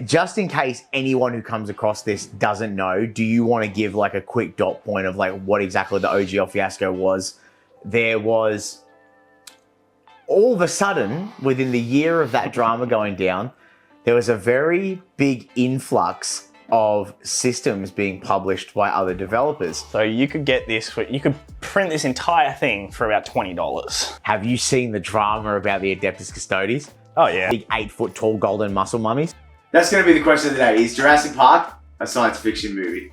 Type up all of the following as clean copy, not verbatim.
Just in case anyone who comes across this doesn't know, do you want to give like a quick dot point of like what exactly the OGL fiasco was? There was, all of a sudden, within the year of that drama going down, there was a very big influx of systems being published by other developers. So you could get this, you could print this entire thing for about $20. Have you seen the drama about the Adeptus Custodes? Oh yeah. Big 8-foot tall golden muscle mummies? That's going to be the question of the day. Is Jurassic Park a science fiction movie?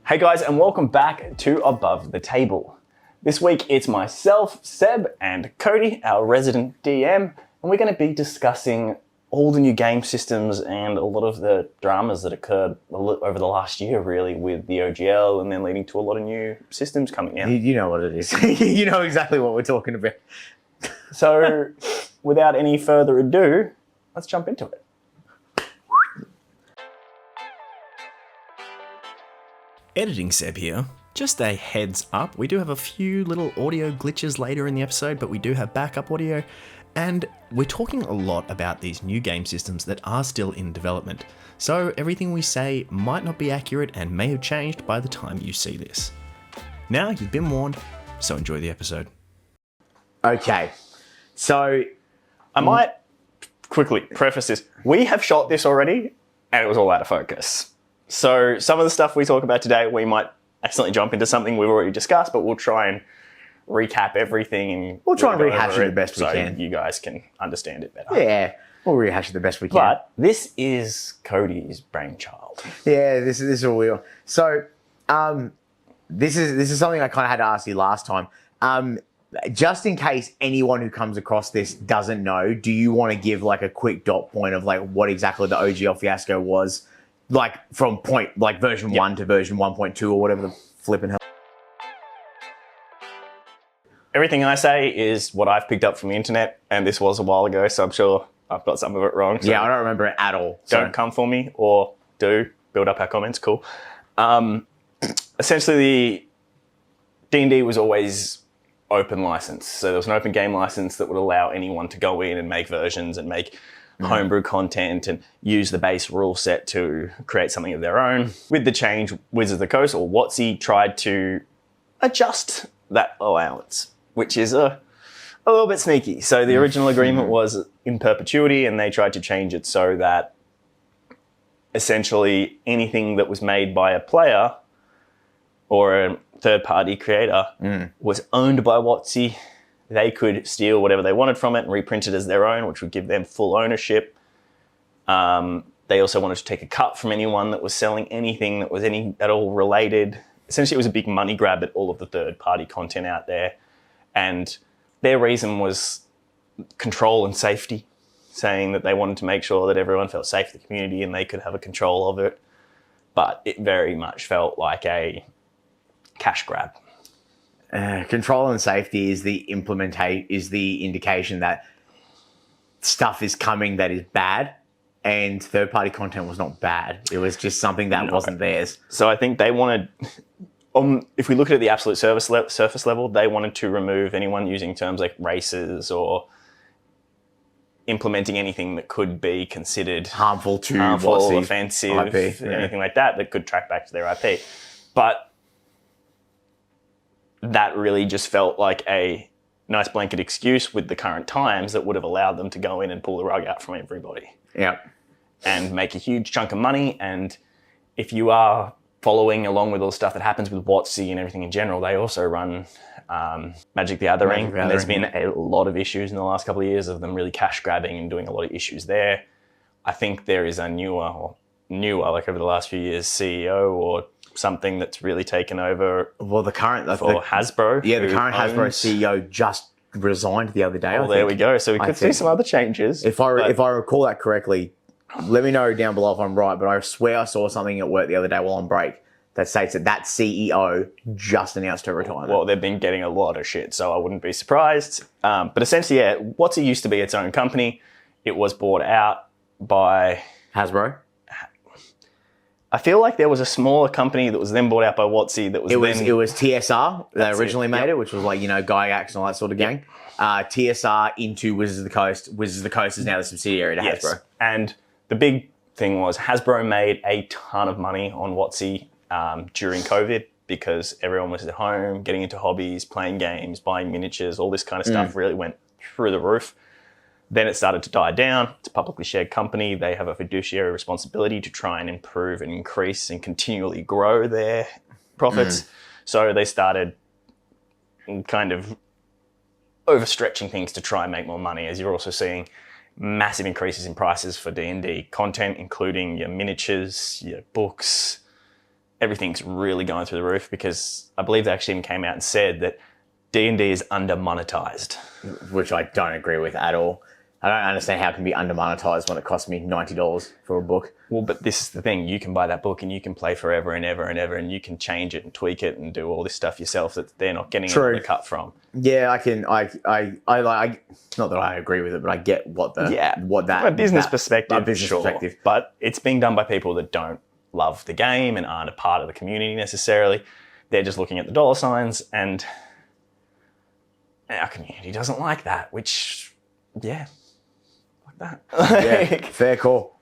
Hey guys, and welcome back to Above the Table. This week it's myself, Seb, and Cody, our resident DM, and we're going to be discussing all the new game systems and a lot of the dramas that occurred over the last year, really, with the OGL, and then leading to a lot of new systems coming out. You know what it is. You know exactly what we're talking about. So, without any further ado, let's jump into it. Editing Seb here. Just a heads up, we do have a few little audio glitches later in the episode, but we do have backup audio, and we're talking a lot about these new game systems that are still in development. So everything we say might not be accurate and may have changed by the time you see this. Now you've been warned, so enjoy the episode. Okay, so I might quickly preface this. We have shot this already, and it was all out of focus. So some of the stuff we talk about today, we might accidentally jump into something we've already discussed, but we'll try and recap everything. And we'll try and rehash it the best we can. So you guys can understand it better. Yeah, we'll rehash it the best we can. But this is Cody's brainchild. Yeah, this is all we are. So this is something I kind of had to ask you last time. Just in case anyone who comes across this doesn't know, do you want to give like a quick dot point of like what exactly the OGL fiasco was? Like from version 1 to version 1.2 or whatever the flipping hell. Everything I say is what I've picked up from the internet, and this was a while ago, so I'm sure I've got some of it wrong. So yeah, I don't remember it at all. Don't come for me, or do build up our comments. Cool. Essentially, the D&D was always open license, so there was an open game license that would allow anyone to go in and make versions and make homebrew content and use the base rule set to create something of their own. With the change, Wizards of the Coast, or WotC, tried to adjust that allowance, which is a little bit sneaky. So the original agreement was in perpetuity, and they tried to change it so that essentially anything that was made by a player or a third-party creator was owned by WotC. They could steal whatever they wanted from it and reprint it as their own, which would give them full ownership. They also wanted to take a cut from anyone that was selling anything that was any at all related. Essentially, it was a big money grab at all of the third-party content out there. And their reason was control and safety, saying that they wanted to make sure that everyone felt safe in the community and they could have a control of it. But it very much felt like a cash grab. Control and safety is the indication that stuff is coming that is bad, and third-party content was not bad. It was just something that wasn't theirs. So I think they wanted, if we look at the absolute surface level, they wanted to remove anyone using terms like races or implementing anything that could be considered harmful, offensive, IP, anything like that could track back to their IP. But that really just felt like a nice blanket excuse with the current times that would have allowed them to go in and pull the rug out from everybody. Yeah. And make a huge chunk of money. And if you are following along with all the stuff that happens with WotC and everything in general, they also run Magic the Gathering. And there's been a lot of issues in the last couple of years of them really cash grabbing and doing a lot of issues there. I think there is a newer, like over the last few years, CEO or something that's really taken over. Well, the current Hasbro. Yeah, the current Hasbro CEO just resigned the other day. Well, there we go. So we could see some other changes. If I recall that correctly, let me know down below if I'm right. But I swear I saw something at work the other day while on break that states that CEO just announced her retirement. Well, they've been getting a lot of shit, so I wouldn't be surprised. But essentially, yeah, WotC used to be its own company. It was bought out by Hasbro. I feel like there was a smaller company that was then bought out by WotC that was It was TSR that originally made it, which was like, Gygax and all that sort of gang. TSR into Wizards of the Coast. Wizards of the Coast is now the subsidiary to Hasbro. And the big thing was Hasbro made a ton of money on WotC during COVID because everyone was at home, getting into hobbies, playing games, buying miniatures, all this kind of stuff really went through the roof. Then it started to die down. It's a publicly shared company. They have a fiduciary responsibility to try and improve and increase and continually grow their profits. So they started kind of overstretching things to try and make more money, as you're also seeing massive increases in prices for D&D content, including your miniatures, your books. Everything's really going through the roof because I believe they actually even came out and said that D&D is under-monetized. Which I don't agree with at all. I don't understand how it can be under-monetized when it costs me $90 for a book. Well, but this is the thing. You can buy that book and you can play forever and ever and ever, and you can change it and tweak it and do all this stuff yourself that they're not getting a cut from. Yeah, I can. I not that I agree with it, but I get what that from a business perspective, perspective. But it's being done by people that don't love the game and aren't a part of the community necessarily. They're just looking at the dollar signs, and our community doesn't like that. Which, like that. Yeah, fair call.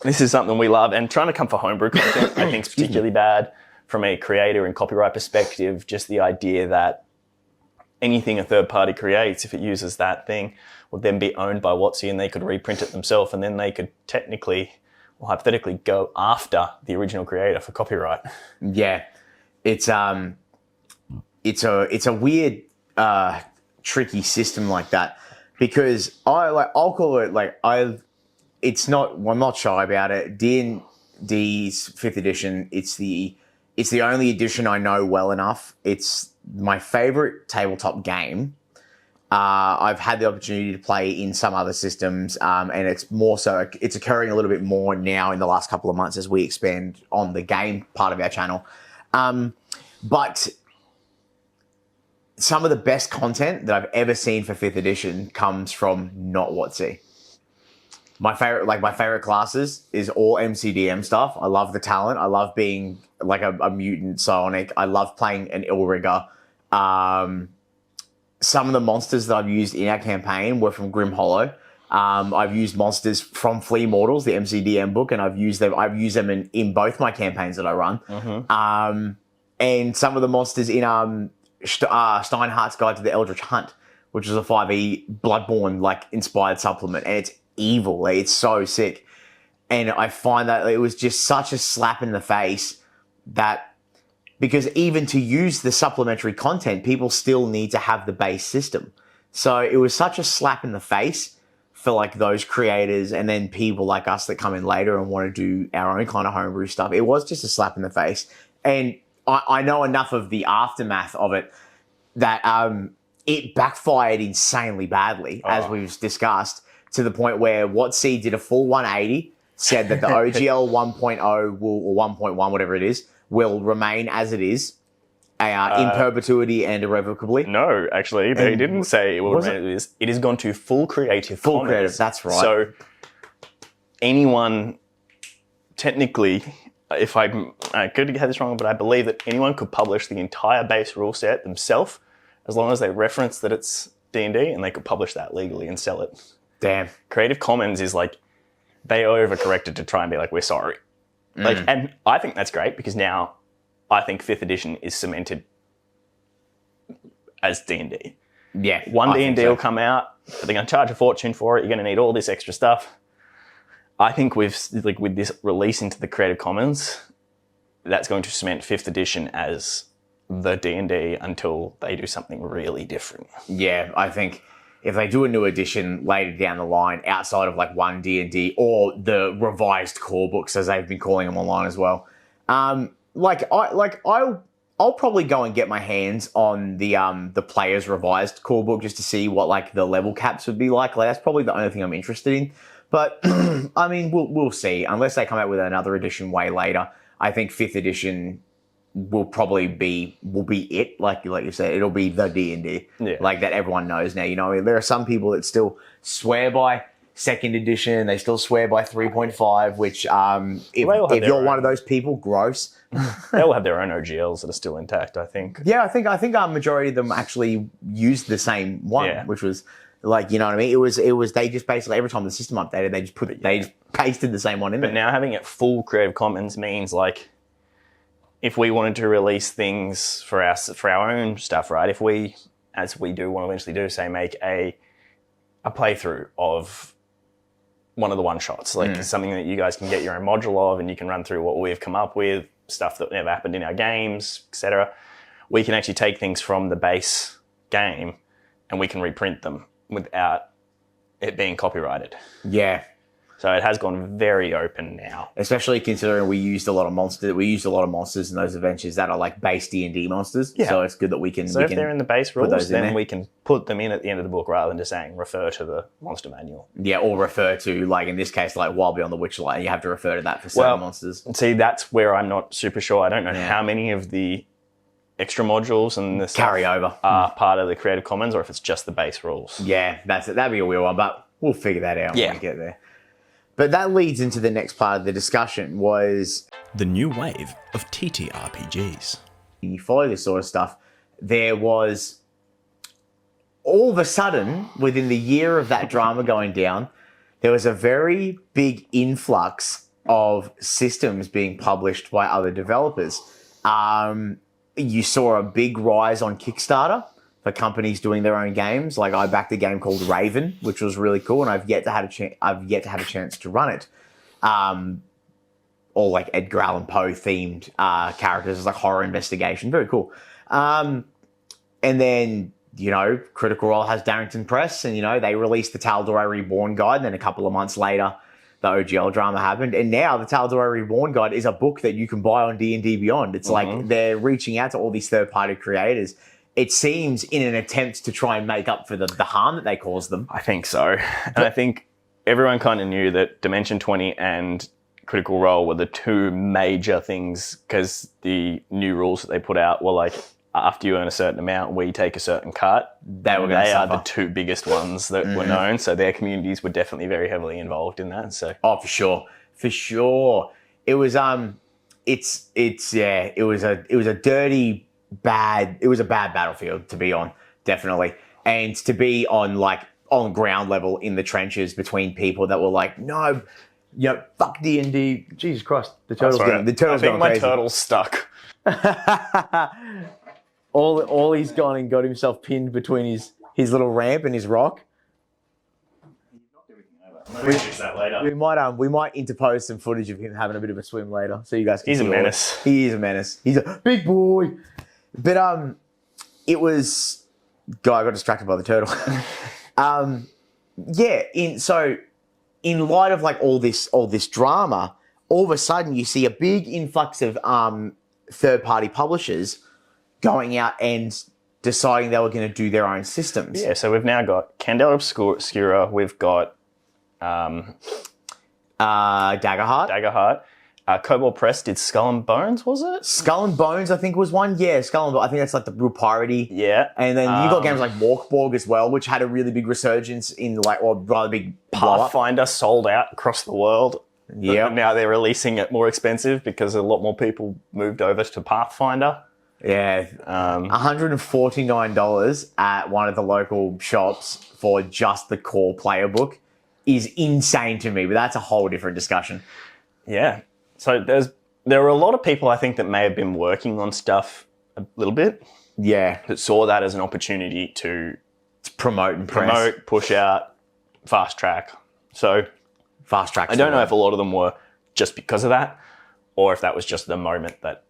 This is something we love, and trying to come for homebrew content I think is particularly bad from a creator and copyright perspective. Just the idea that anything a third party creates, if it uses that thing, would then be owned by WotC and they could reprint it themselves, and then they could technically or hypothetically go after the original creator for copyright. Yeah, it's a weird, tricky system like that, because I'll call it it's not. I'm not shy about it. D&D's 5th edition. It's the only edition I know well enough. It's my favorite tabletop game. I've had the opportunity to play in some other systems, and it's more so. It's occurring a little bit more now in the last couple of months as we expand on the game part of our channel. But some of the best content that I've ever seen for 5th edition comes from not WotC. My favorite classes is all MCDM stuff. I love the talent. I love being like a mutant psionic. I love playing an Illrigger. Some of the monsters that I've used in our campaign were from Grim Hollow. I've used monsters from Flea Mortals, the MCDM book, and I've used them in both my campaigns that I run. And some of the monsters in Steinhardt's Guide to the Eldritch Hunt, which is a 5e Bloodborne inspired supplement, and it's evil. It's so sick. And I find that it was just such a slap in the face that, because even to use the supplementary content, people still need to have the base system. So it was such a slap in the face for those creators, and then people like us that come in later and want to do our own kind of homebrew stuff. It was just a slap in the face. And I know enough of the aftermath of it that it backfired insanely badly, as we've discussed, to the point where WotC did a full 180, said that the OGL 1.0 will, or 1.1, whatever it is, will remain as it is, in perpetuity and irrevocably. No, actually, they didn't say it will remain as it is. It has gone to full Creative Commons. Full Creative, that's right. So anyone, technically, if I could have this wrong, but I believe that anyone could publish the entire base rule set themselves, as long as they reference that it's D&D, and they could publish that legally and sell it. Damn. Creative Commons is they overcorrected to try and be we're sorry. And I think that's great, because now I think 5th edition is cemented as D&D. Yeah. One D&D will come out, but they're going to charge a fortune for it. You're going to need all this extra stuff. I think with this release into the Creative Commons, that's going to cement 5th edition as the D&D until they do something really different. Yeah, I think if they do a new edition later down the line, outside of one D&D or the revised core books, as they've been calling them online as well, I'll probably go and get my hands on the player's revised core book just to see what the level caps would be like. That's probably the only thing I'm interested in. But I mean, we'll see. Unless they come out with another edition way later, I think 5th edition will probably be it. Like you said, it'll be the D&D that everyone knows now. There are some people that still swear by second edition. They still swear by 3.5, which if all have if their you're one own. of those people, gross. They all have their own OGLs that are still intact, I think. Yeah, I think our majority of them actually used the same one, Yeah. which was like, you know what I mean? It was they just basically every time the system updated, they just pasted the same one in But there. now having it full Creative Commons means like if we wanted to release things for our own stuff, right? If we, as we do want to eventually do, say make a playthrough of one of the one shots, like something that you guys can get your own module of, and you can run through what we've come up with, stuff that never happened in our games, etc. We can actually take things from the base game and we can reprint them without it being copyrighted. Yeah. So it has gone very open now. Especially considering we used a lot of monsters in those adventures that are like base D&D monsters. Yeah. So it's good that we can. So if they're in the base those rules, in then there. we can put them in at the end of the book rather than just saying refer to the monster manual. Yeah, or refer to, like in this case, like Wild Beyond the Witchlight. You have to refer to that for certain monsters. See, that's where I'm not super sure. I don't know Yeah. how many of the extra modules and the stuff Carry over. are part of the Creative Commons or if it's just the base rules. Yeah, that's it. That'd be a weird one, but we'll figure that out Yeah. when we get there. But that leads into the next part of the discussion was The new wave of TTRPGs. you follow this sort of stuff, there was all of a sudden, within the year of that drama going down, there was a very big influx of systems being published by other developers. You saw a big rise on Kickstarter for companies doing their own games. Like I backed a game called Raven, which was really cool, and I've yet to have a chance to run it. All like Edgar Allan Poe themed characters, it's like horror investigation, very cool. And then Critical Role has Darrington Press, and they released the Tal'Dorei Reborn guide. And then a couple of months later, the OGL drama happened, and now the Tal'Dorei Reborn guide is a book that you can buy on D&D Beyond. It's like they're reaching out to all these third-party creators. It seems in an attempt to try and make up for the harm that they caused them. I think so. And I think everyone kind of knew that Dimension 20 and Critical Role were the two major things because the new rules that they put out were like, after you earn a certain amount, we take a certain cut. They are the two biggest ones that were known. So their communities were definitely very heavily involved in that. So Oh, for sure. It was it was a bad battlefield to be on, definitely. And to be on ground level in the trenches between people that were like, no, fuck D&D. Jesus Christ, the turtle's Sorry. going crazy. I think my turtle's stuck. all he's gone and got himself pinned between his little ramp and his rock. We might interpose some footage of him having a bit of a swim later, so you guys can He's see a all menace. it. He is a menace. He's a big boy. But it was. God, I got distracted by the turtle. In light of like all this drama, all of a sudden you see a big influx of third-party publishers going out and deciding they were going to do their own systems. Yeah, so we've now got Candela Obscura, we've got Dagger Heart. Cobalt Press did Skull and Bones, was it? Skull and Bones, I think was one. Yeah, Skull and Bones. I think that's like the real piratey. Yeah. And then you got games like Walkborg as well, which had a really big resurgence in rather big blow up. Pathfinder sold out across the world. Yeah. Now they're releasing it more expensive because a lot more people moved over to Pathfinder. Yeah. $149 at one of the local shops for just the core player book is insane to me, but that's a whole different discussion. Yeah. So there were a lot of people, I think, that may have been working on stuff a little bit Yeah. that saw that as an opportunity to Promote and press. push out, fast track. So Fast track. I don't know if a lot of them were just because of that or if that was just the moment that...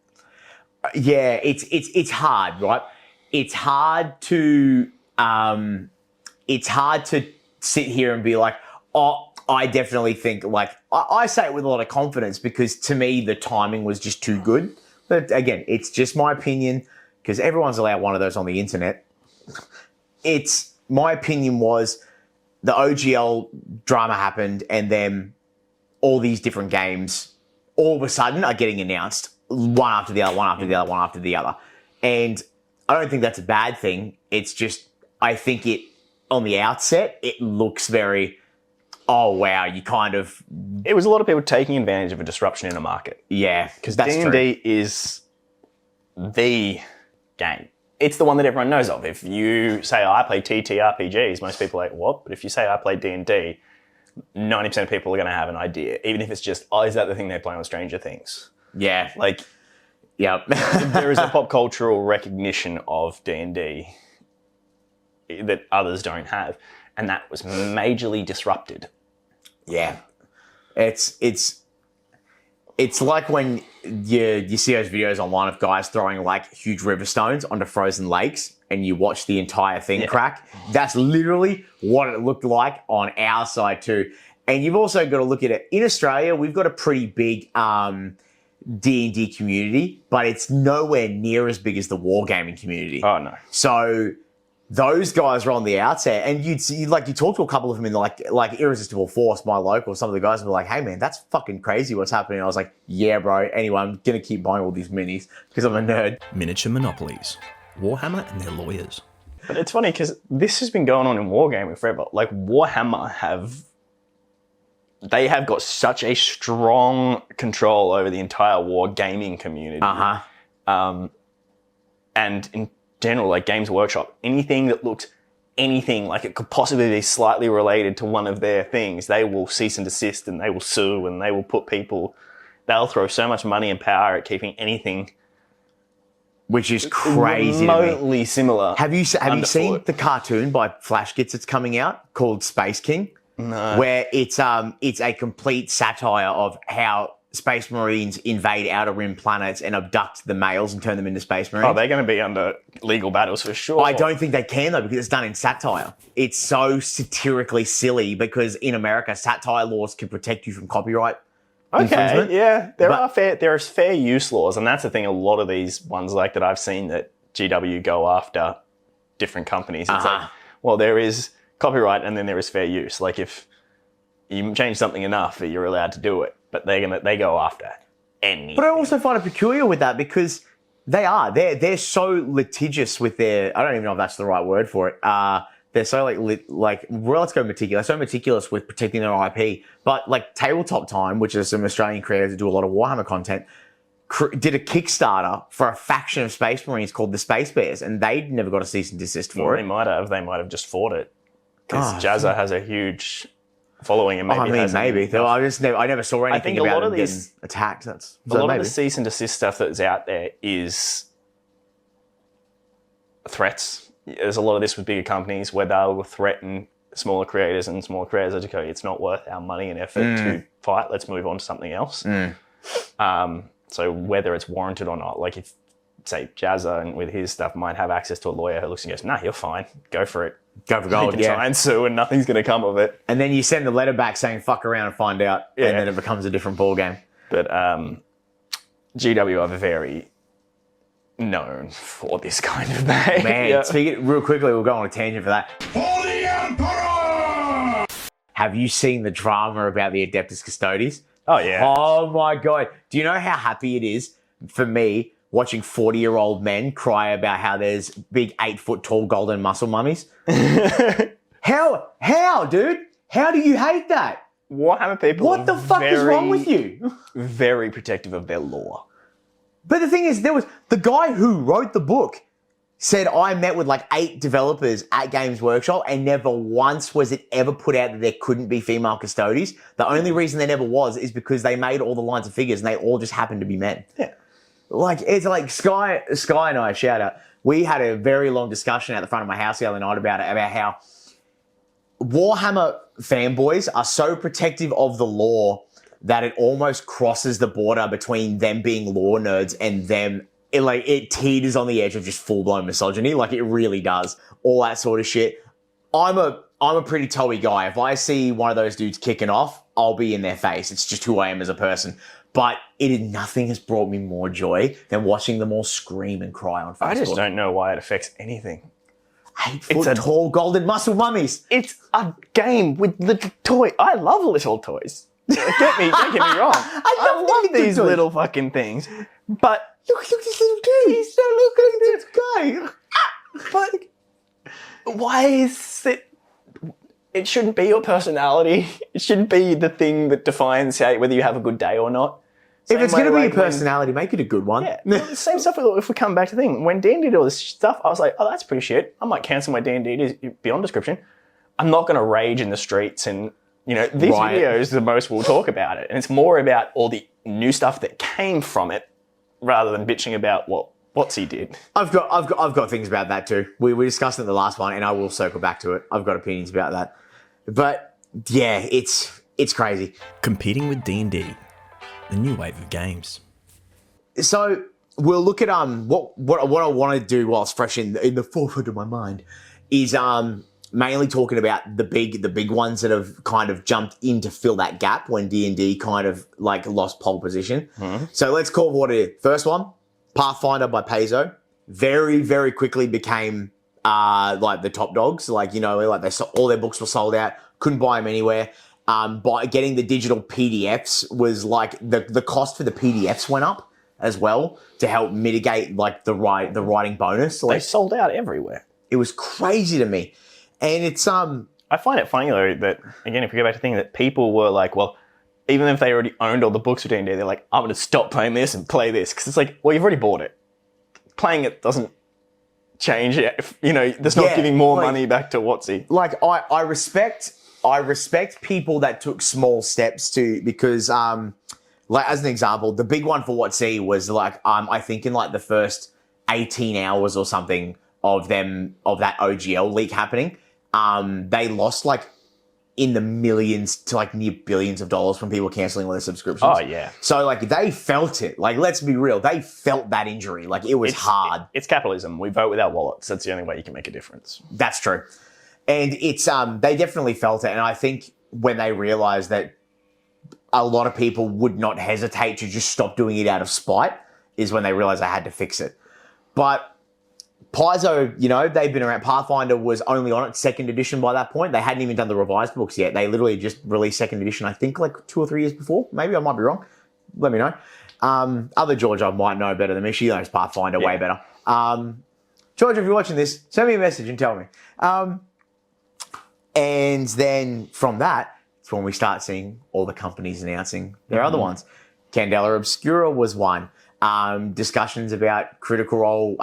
Yeah, it's hard, right? It's hard to sit here and be like, oh, I definitely think I say it with a lot of confidence because to me the timing was just too good. But again, it's just my opinion because everyone's allowed one of those on the internet. My opinion was the OGL drama happened and then all these different games all of a sudden are getting announced one after the other. And I don't think that's a bad thing. It's just, I think on the outset, it looks very Oh wow, you kind of It was a lot of people taking advantage of a disruption in a market. yeah, Because that's true. D&D is the game. It's the one that everyone knows of. If you say, I play TTRPGs, most people are like, what? But if you say, I play D&D, 90% of people are going to have an idea. Even if it's just, oh, is that the thing they play on Stranger Things? Yeah, Like, yep. there is a pop cultural recognition of D&D that others don't have. And that was majorly disrupted. Yeah, it's like when you see those videos online of guys throwing like huge river stones onto frozen lakes, and you watch the entire thing crack. That's literally what it looked like on our side too. And you've also got to look at it in Australia. We've got a pretty big D&D community, but it's nowhere near as big as the wargaming community. Oh, no. So those guys are on the outset, and you talk to a couple of them in like Irresistible Force, my local. Some of the guys were like, "Hey man, that's fucking crazy. What's happening?" And I was like, "Yeah, bro. Anyway, I'm gonna keep buying all these minis because I'm a nerd." Miniature monopolies. Warhammer and their lawyers. But it's funny because this has been going on in wargaming forever. Like, Warhammer they have got such a strong control over the entire wargaming community. And in general, like Games Workshop, anything that looks anything like it could possibly be slightly related to one of their things, they will cease and desist, and they will sue, and they will they'll throw so much money and power at keeping anything, which is crazy. Remotely similar. Have you seen the cartoon by Flash Gits that's coming out called Space King? No. Where it's a complete satire of how Space Marines invade outer rim planets and abduct the males and turn them into Space Marines. Oh, they're going to be under legal battles for sure. I don't think they can though, because it's done in satire. It's so satirically silly because in America, satire laws can protect you from copyright infringement. Yeah, there's fair use laws, and that's the thing. A lot of these ones like that I've seen that GW go after different companies. It's like, well, there is copyright and then there is fair use. Like if you change something enough, you're allowed to do it. But they go after anything. But I also find it peculiar with that because they're so litigious with their, I don't even know if that's the right word for it. They're so let's go meticulous. So meticulous with protecting their IP. But like Tabletop Time, which is some Australian creators that do a lot of Warhammer content, did a Kickstarter for a faction of Space Marines called the Space Bears, and they never got a cease and desist for it. They might have just fought it because Jazza has a huge following, and maybe Though I never saw anything about them getting attacked. A lot of the cease and desist stuff that's out there is threats. There's a lot of this with bigger companies where they'll threaten smaller creators, and smaller creators are just go, it's not worth our money and effort to fight. Let's move on to something else. So whether it's warranted or not, like if say Jazza and with his stuff might have access to a lawyer who looks and goes, nah, you're fine. Go for it. Go for gold, you can try and sue and nothing's going to come of it. And then you send the letter back saying, fuck around and find out. And then it becomes a different ballgame. But GW are very known for this kind of thing. Man, speaking real quickly, we'll go on a tangent for that. For the Emperor! Have you seen the drama about the Adeptus Custodes? Oh, yeah. Oh, my God. Do you know how happy it is for me watching 40-year-old men cry about how there's big 8-foot-tall golden muscle mummies? How, dude? How do you hate that? Warhammer people. What the fuck is wrong with you? Very protective of their lore. But the thing is, there was the guy who wrote the book said I met with like 8 developers at Games Workshop and never once was it ever put out that there couldn't be female custodies. The only reason there never was is because they made all the lines of figures and they all just happened to be men. Yeah. Like, it's like Sky and I, shout out, we had a very long discussion at the front of my house the other night about how Warhammer fanboys are so protective of the lore that it almost crosses the border between them being lore nerds and them. It teeters on the edge of just full-blown misogyny. Like, it really does. All that sort of shit. I'm a pretty toey guy. If I see one of those dudes kicking off, I'll be in their face. It's just who I am as a person. But nothing has brought me more joy than watching them all scream and cry on Facebook. I just don't know why it affects anything. 8-foot tall golden muscle mummies. It's a game with little toys. I love little toys. Don't get me wrong. I love these little fucking things. But look at this little dude. He's so looking at this guy. But why is it? it shouldn't be your personality. It shouldn't be the thing that defines whether you have a good day or not. If it's going to be like your personality, make it a good one. Yeah, well, the same stuff. If we come back to the thing, when D&D did all this stuff, I was like, oh, that's pretty shit. I might cancel my D&D beyond description. I'm not going to rage in the streets, and these videos, the most we'll talk about it, and it's more about all the new stuff that came from it, rather than bitching about what WotC did. I've got things about that too. We discussed it in the last one, and I will circle back to it. I've got opinions about that, but yeah, it's crazy. Competing with D&D, the new wave of games. So we'll look at what I want to do while it's fresh in the forefront of my mind is mainly talking about the big ones that have kind of jumped in to fill that gap when D&D kind of like lost pole position. Mm-hmm. So let's call it what it is. First one, Pathfinder by Paizo. Very, very quickly became like the top dogs. Like, all their books were sold out. Couldn't buy them anywhere. By getting the digital PDFs was like the cost for the PDFs went up as well to help mitigate like the writing bonus. Like, they sold out everywhere. It was crazy to me. And it's I find it funny though that, again, if we go back to the thing, that people were like, well, even if they already owned all the books for D&D, they're like, I'm going to stop playing this and play this, because it's like, well, you've already bought it. Playing it doesn't change it. That's not giving more money back to WotC. Like I respect people that took small steps because like as an example, the big one for WotC was like I think in like the first 18 hours or something of that OGL leak happening. They lost like in the millions to like near billions of dollars from people canceling all their subscriptions. Oh yeah. So like they felt it. Like, let's be real, they felt that injury. Like it was hard. It's capitalism. We vote with our wallets. That's the only way you can make a difference. That's true. And it's they definitely felt it. And I think when they realized that a lot of people would not hesitate to just stop doing it out of spite is when they realized they had to fix it. But Paizo, they've been around. Pathfinder was only on its second edition by that point. They hadn't even done the revised books yet. They literally just released second edition, I think, like 2 or 3 years before. Maybe I might be wrong. Let me know. Other Georgia might know better than me. She knows Pathfinder way better. Georgia, if you're watching this, send me a message and tell me. And then from that, it's when we start seeing all the companies announcing their other ones. Candela Obscura was one. Discussions about Critical Role,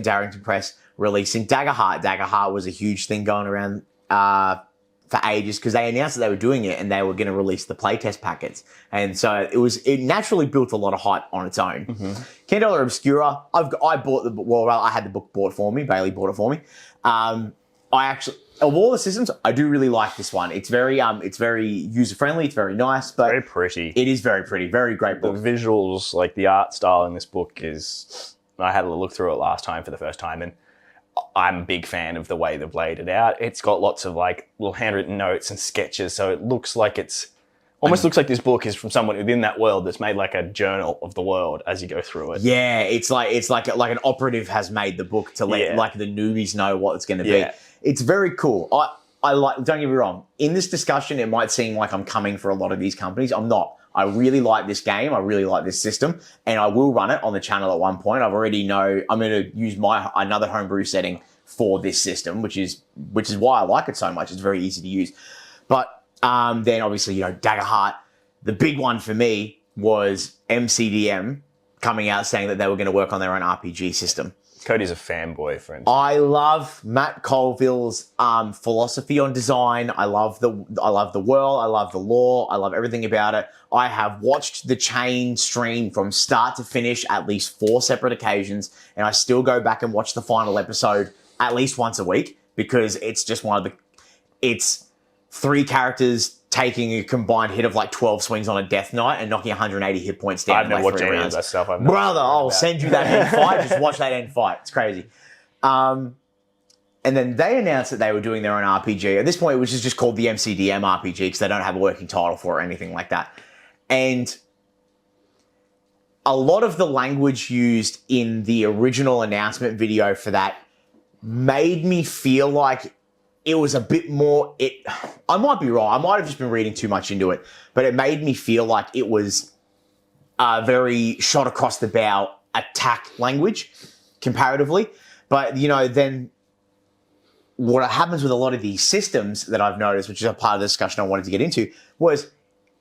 Darrington Press releasing Dagger Heart. Dagger Heart was a huge thing going around for ages because they announced that they were doing it and they were going to release the playtest packets. And so it naturally built a lot of hype on its own. Candela Obscura, I bought the book. Well, I had the book bought for me. Bailey bought it for me. Of all the systems, I do really like this one. It's very user friendly. It's very nice, but very pretty. It is very pretty. Very great book. The visuals, like the art style in this book is. I had a look through it last time for the first time, and I'm a big fan of the way they've laid it out. It's got lots of like little handwritten notes and sketches, so it looks like looks like this book is from someone within that world that's made like a journal of the world as you go through it. Yeah, it's like an operative has made the book to let like the newbies know what it's going to be. It's very cool. I like. Don't get me wrong. In this discussion, it might seem like I'm coming for a lot of these companies. I'm not. I really like this game. I really like this system, and I will run it on the channel at one point. I'm going to use another homebrew setting for this system, which is why I like it so much. It's very easy to use. But then obviously, Dagger Heart. The big one for me was MCDM coming out saying that they were going to work on their own RPG system. Cody's a fanboy, friend. I love Matt Colville's philosophy on design. I love the world. I love the lore. I love everything about it. I have watched the chain stream from start to finish at least 4 separate occasions, and I still go back and watch the final episode at least once a week because it's just it's 3 characters taking a combined hit of like 12 swings on a death knight and knocking 180 hit points down. I've never watched any of that stuff. Brother, I'll send you that end fight. Just watch that end fight. It's crazy. And then they announced that they were doing their own RPG. At this point, which is just called the MCDM RPG because they don't have a working title for it or anything like that. And a lot of the language used in the original announcement video for that made me feel like it was a bit more, I might be wrong. I might have just been reading too much into it, but it made me feel like it was a very shot across the bow attack language comparatively. But, then what happens with a lot of these systems that I've noticed, which is a part of the discussion I wanted to get into, was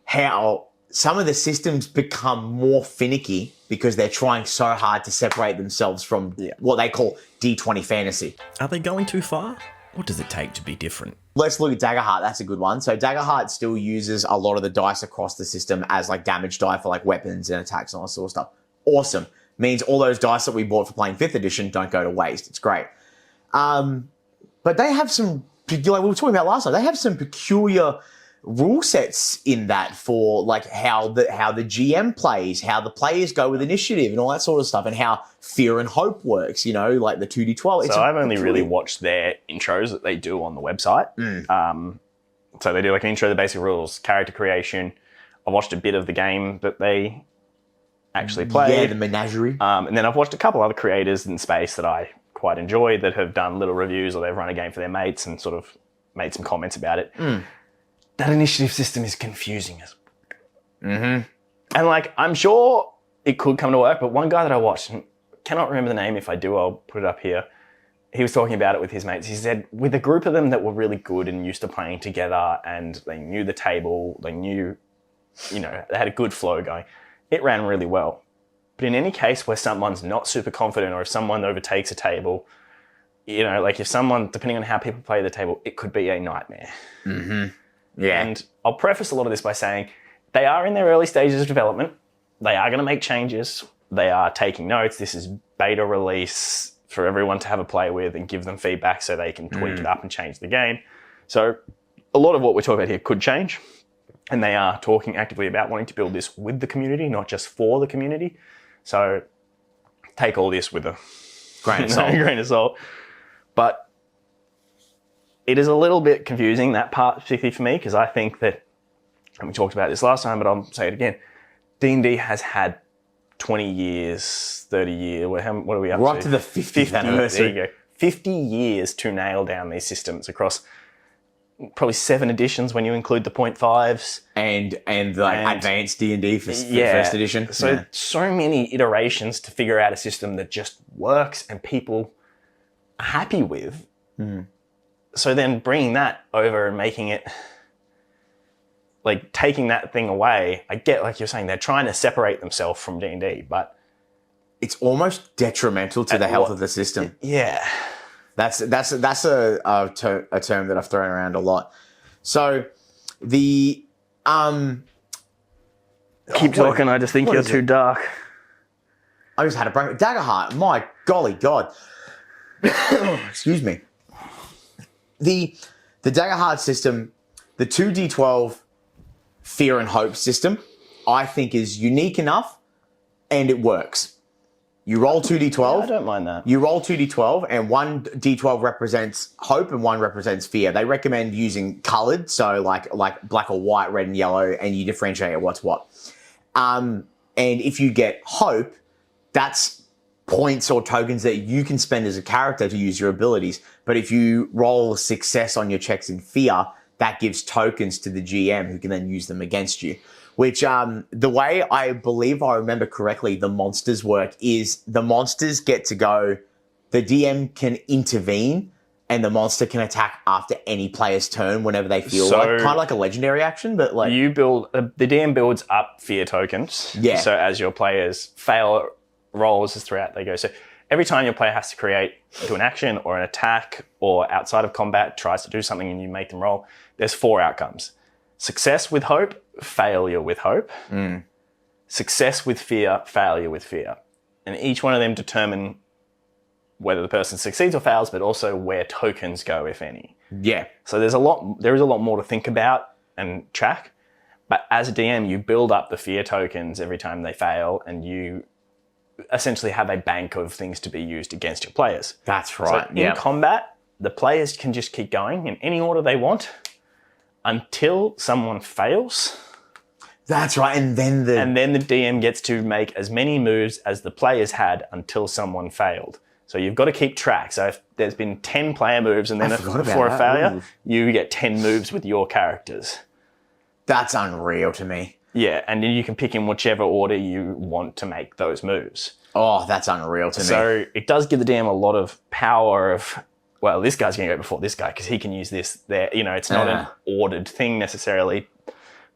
how some of the systems become more finicky because they're trying so hard to separate themselves from what they call D20 fantasy. Are they going too far? What does it take to be different? Let's look at Dagger Heart. That's a good one. So Dagger Heart still uses a lot of the dice across the system as like damage die for like weapons and attacks and all that sort of stuff. Awesome. Means all those dice that we bought for playing 5th edition don't go to waste. It's great. But they have some, like we were talking about last time, they have some peculiar rule sets in that for like how the GM plays, how the players go with initiative and all that sort of stuff, and how fear and hope works, you know, like the 2d12. So I've only really watched their intros that they do on the website. So they do like an intro to the basic rules, character creation. I watched a bit of the game that they actually played. Yeah, the menagerie. And then I've watched a couple other creators in space that I quite enjoy that have done little reviews, or they've run a game for their mates and sort of made some comments about it. That initiative system is confusing as and like, I'm sure it could come to work, but one guy that I watched, and cannot remember the name, if I do I'll put it up here, he was talking about it with his mates. He said with a group of them that were really good and used to playing together and they knew the table, they knew, you know, they had a good flow going, it ran really well. But in any case where someone's not super confident, or if someone overtakes a table, you know, like if someone, depending on how people play the table, it could be a nightmare. Yeah. And I'll preface a lot of this by saying they are in their early stages of development. They are going to make changes. They are taking notes. This is beta release for everyone to have a play with and give them feedback so they can tweak it up and change the game. So a lot of what we're talking about here could change. And they are talking actively about wanting to build this with the community, not just for the community. So take all this with a grain of salt. But it is a little bit confusing, that part, particularly for me, because I think that, and we talked about this last time, but I'll say it again, D&D has had 20 years, 30 years, what are we up to? We're up to the 50th anniversary. There you go. 50 years to nail down these systems across probably 7 editions when you include the 0.5s. And advanced D&D for first edition. So many iterations to figure out a system that just works and people are happy with. So then bringing that over and making it, like taking that thing away, I get, like you're saying, they're trying to separate themselves from D&D, but it's almost detrimental to the health of the system. Yeah. That's a term that I've thrown around a lot. So the keep talking. I just think you're too dark. I just had a brain. Dagger Heart. My golly God. Excuse me. The Dagger Heart system, the 2d12 fear and hope system, I think is unique enough, and it works. You roll 2d12. Yeah, I don't mind that. You roll 2d12, and one d12 represents hope and one represents fear. They recommend using coloured, so like black or white, red and yellow, and you differentiate what's what. And if you get hope, that's points or tokens that you can spend as a character to use your abilities. But if you roll success on your checks in fear, that gives tokens to the GM who can then use them against you. Which, the way I believe I remember correctly, the monsters work is the monsters get to go, the DM can intervene and the monster can attack after any player's turn whenever they feel like. Kind of like a legendary action, but like... You build, the DM builds up fear tokens. Yeah. So as your players fail rolls throughout, they go. So every time your player has to do an action or an attack or outside of combat tries to do something and you make them roll, there's 4 outcomes. Success with hope, failure with hope. Success with fear, failure with fear. And each one of them determine whether the person succeeds or fails, but also where tokens go, if any. Yeah. So there is a lot more to think about and track. But as a DM, you build up the fear tokens every time they fail, and you essentially have a bank of things to be used against your players. That's right. So in combat, the players can just keep going in any order they want until someone fails. That's right. And then the DM gets to make as many moves as the players had until someone failed. So you've got to keep track. So if there's been 10 player moves and then for a failure, you get 10 moves with your characters. That's unreal to me. Yeah, and then you can pick in whichever order you want to make those moves. Oh, that's unreal to me. So it does give the DM a lot of power of well, this guy's going to go before this guy because he can use this there. You know, it's not an ordered thing necessarily.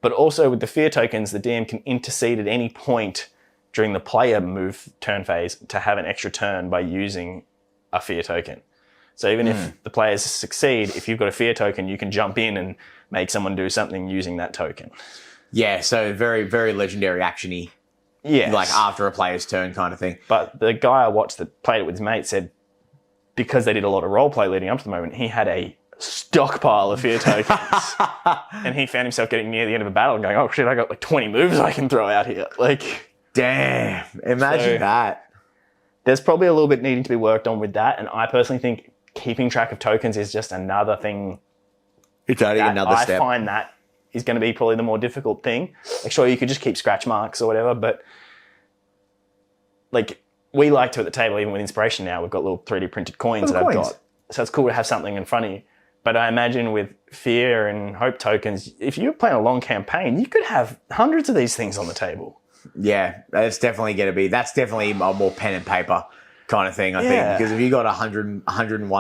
But also with the fear tokens, the DM can intercede at any point during the player move turn phase to have an extra turn by using a fear token. So even if the players succeed, if you've got a fear token, you can jump in and make someone do something using that token. Yeah, so very, very legendary action-y. Yeah. Like after a player's turn kind of thing. But the guy I watched that played it with his mate said because they did a lot of roleplay leading up to the moment, he had a stockpile of fear tokens. And he found himself getting near the end of a battle and going, oh shit, I got like 20 moves I can throw out here. Like, damn, imagine that. There's probably a little bit needing to be worked on with that. And I personally think keeping track of tokens is just another thing. It's only another step. I find that is going to be probably the more difficult thing. Like, sure, you could just keep scratch marks or whatever, but like we like to at the table, even with Inspiration now, we've got little 3D printed coins that I've got. So it's cool to have something in front of you. But I imagine with Fear and Hope tokens, if you're playing a long campaign, you could have hundreds of these things on the table. Yeah, that's definitely a more pen and paper kind of thing, I think. Because if you got 101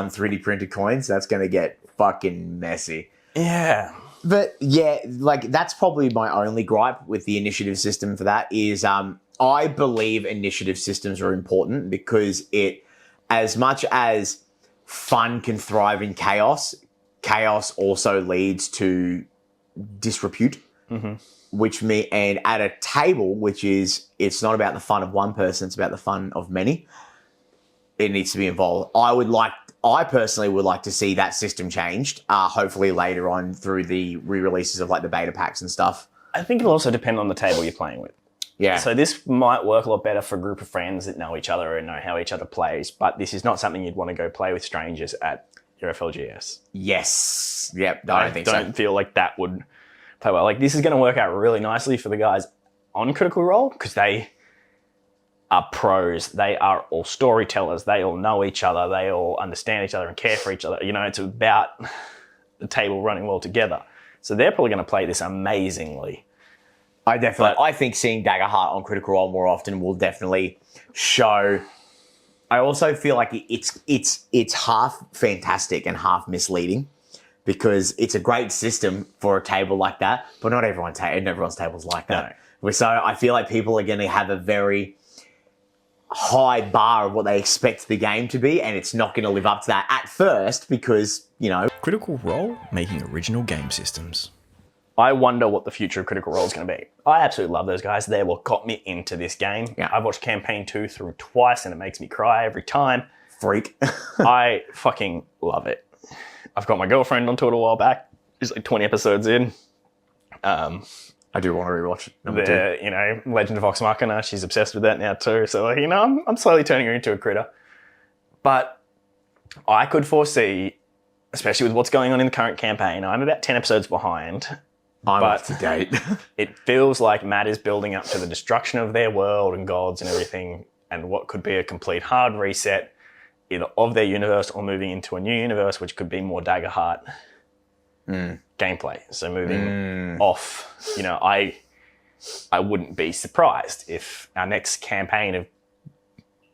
3D printed coins, that's going to get fucking messy. Yeah. But yeah, like that's probably my only gripe with the initiative system for that is I believe initiative systems are important because it, as much as fun can thrive in chaos, chaos also leads to disrepute. Mm-hmm. And at a table, it's not about the fun of one person, it's about the fun of many. It needs to be involved. I personally would like to see that system changed, hopefully later on through the re-releases of like the beta packs and stuff. I think it'll also depend on the table you're playing with. Yeah. So this might work a lot better for a group of friends that know each other and know how each other plays, but this is not something you'd want to go play with strangers at your FLGS. Yes. Yep. I don't feel like that would play well. Like this is going to work out really nicely for the guys on Critical Role because they are pros. They are all storytellers. They all know each other. They all understand each other and care for each other. You know, it's about the table running well together. So they're probably going to play this amazingly. I think seeing Dagger Heart on Critical Role more often will definitely show. I also feel like it's half fantastic and half misleading because it's a great system for a table like that, but not everyone's tables like that. No. So I feel like people are going to have a very high bar of what they expect the game to be, and it's not going to live up to that at first because, you know. Critical Role making original game systems. I wonder what the future of Critical Role is going to be. I absolutely love those guys. They're what got me into this game. Yeah. I've watched Campaign 2 through twice and it makes me cry every time. Freak. I fucking love it. I've got my girlfriend onto it a while back. She's like 20 episodes in. I do want to rewatch it. You know, Legend of Vox Machina, she's obsessed with that now too. So, you know, I'm slowly turning her into a critter. But I could foresee, especially with what's going on in the current campaign, I'm about 10 episodes behind. I'm up to date. It feels like Matt is building up to the destruction of their world and gods and everything, and what could be a complete hard reset, either of their universe or moving into a new universe, which could be more Dagger Heart gameplay. So moving off, you know, I wouldn't be surprised if our next campaign of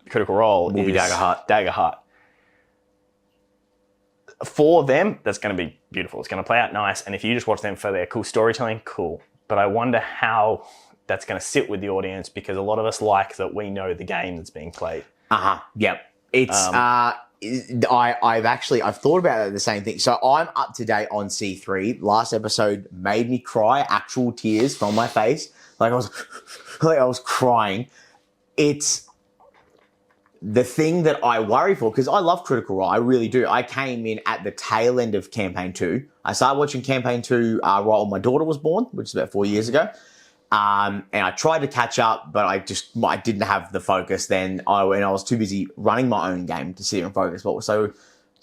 Critical Role will be Dagger Heart. Dagger Heart. For them, that's going to be beautiful. It's going to play out nice. And if you just watch them for their cool storytelling, cool. But I wonder how that's going to sit with the audience because a lot of us like that we know the game that's being played. Yep. It's I've thought about the same thing. So I'm up to date on C3. Last episode made me cry, actual tears from my face. Like I was crying. It's the thing that I worry for, because I love Critical Role, I really do. I came in at the tail end of Campaign 2. I started watching Campaign 2 right when my daughter was born, which is about 4 years ago. And I tried to catch up, but I didn't have the focus then. I was too busy running my own game to sit and focus. So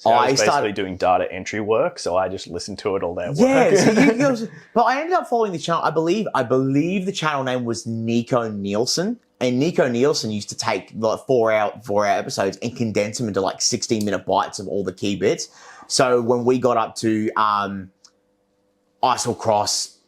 I was basically doing data entry work, so I just listened to it all day at work. Yeah, but I ended up following the channel. I believe the channel name was Nico Nielsen. And Nico Nielsen used to take like 4 hour episodes and condense them into like 16-minute bites of all the key bits. So when we got up to Isle Cross,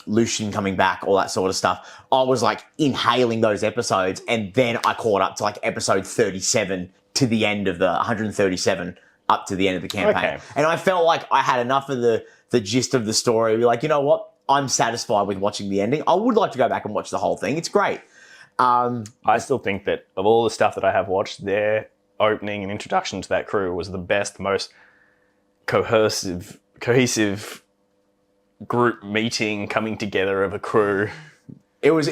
Lucian coming back, all that sort of stuff, I was like inhaling those episodes, and then I caught up to like episode 37 to the end of the 137 up to the end of the campaign. Okay. And I felt like I had enough of the gist of the story. Be like, you know what? I'm satisfied with watching the ending. I would like to go back and watch the whole thing. It's great. I still think that of all the stuff that I have watched, their opening and introduction to that crew was the best, most cohesive group meeting, coming together of a crew. It was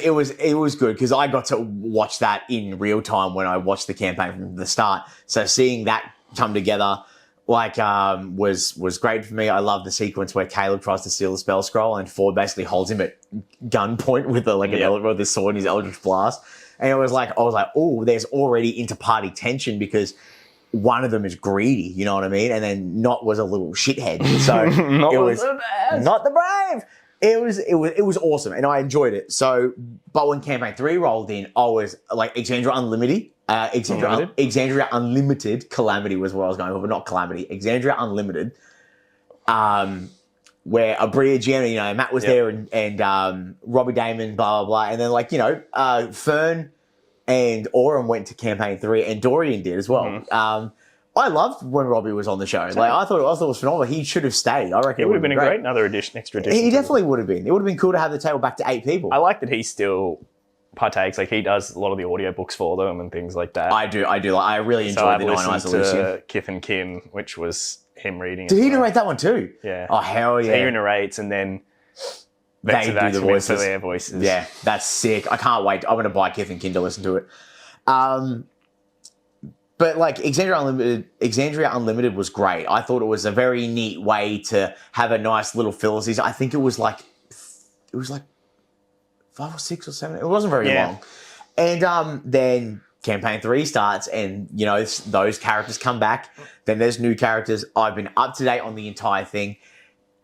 good because I got to watch that in real time when I watched the campaign from the start. So seeing that come together was great for me. I love the sequence where Caleb tries to steal the spell scroll and Ford basically holds him at gunpoint with with his sword and his Eldritch Blast. And I was like, oh, there's already inter-party tension because one of them is greedy, you know what I mean? And then Not was a little shithead. So it was not the brave. It was awesome and I enjoyed it. So, but when campaign 3 rolled in, I was like Exandria Unlimited. Exandria Unlimited Calamity was what I was going for, but not Calamity. Exandria Unlimited, where Abria GM, Matt was there and Robbie Damon, blah, blah, blah. And then Fern and Aurum went to campaign 3 and Dorian did as well. Mm-hmm. I loved when Robbie was on the show. Like I thought it was phenomenal. He should have stayed. I reckon it would have been a great extra addition. He definitely would have been. It would have been cool to have the table back to 8 people. I like that he still partakes. Like he does a lot of the audiobooks for them and things like that. I do. I really enjoyed the Nine Eyes to Kith and Kin, which was him reading. Did he narrate that one too? Yeah. Oh hell yeah! So he narrates and then they do the voices. For their voices. Yeah, that's sick. I can't wait. I'm gonna buy Kith and Kin to listen to it. But like Exandria Unlimited was great. I thought it was a very neat way to have a nice little filler season. I think it was like 5 or 6 or 7. It wasn't very long. And then campaign 3 starts and, those characters come back. Then there's new characters. I've been up to date on the entire thing.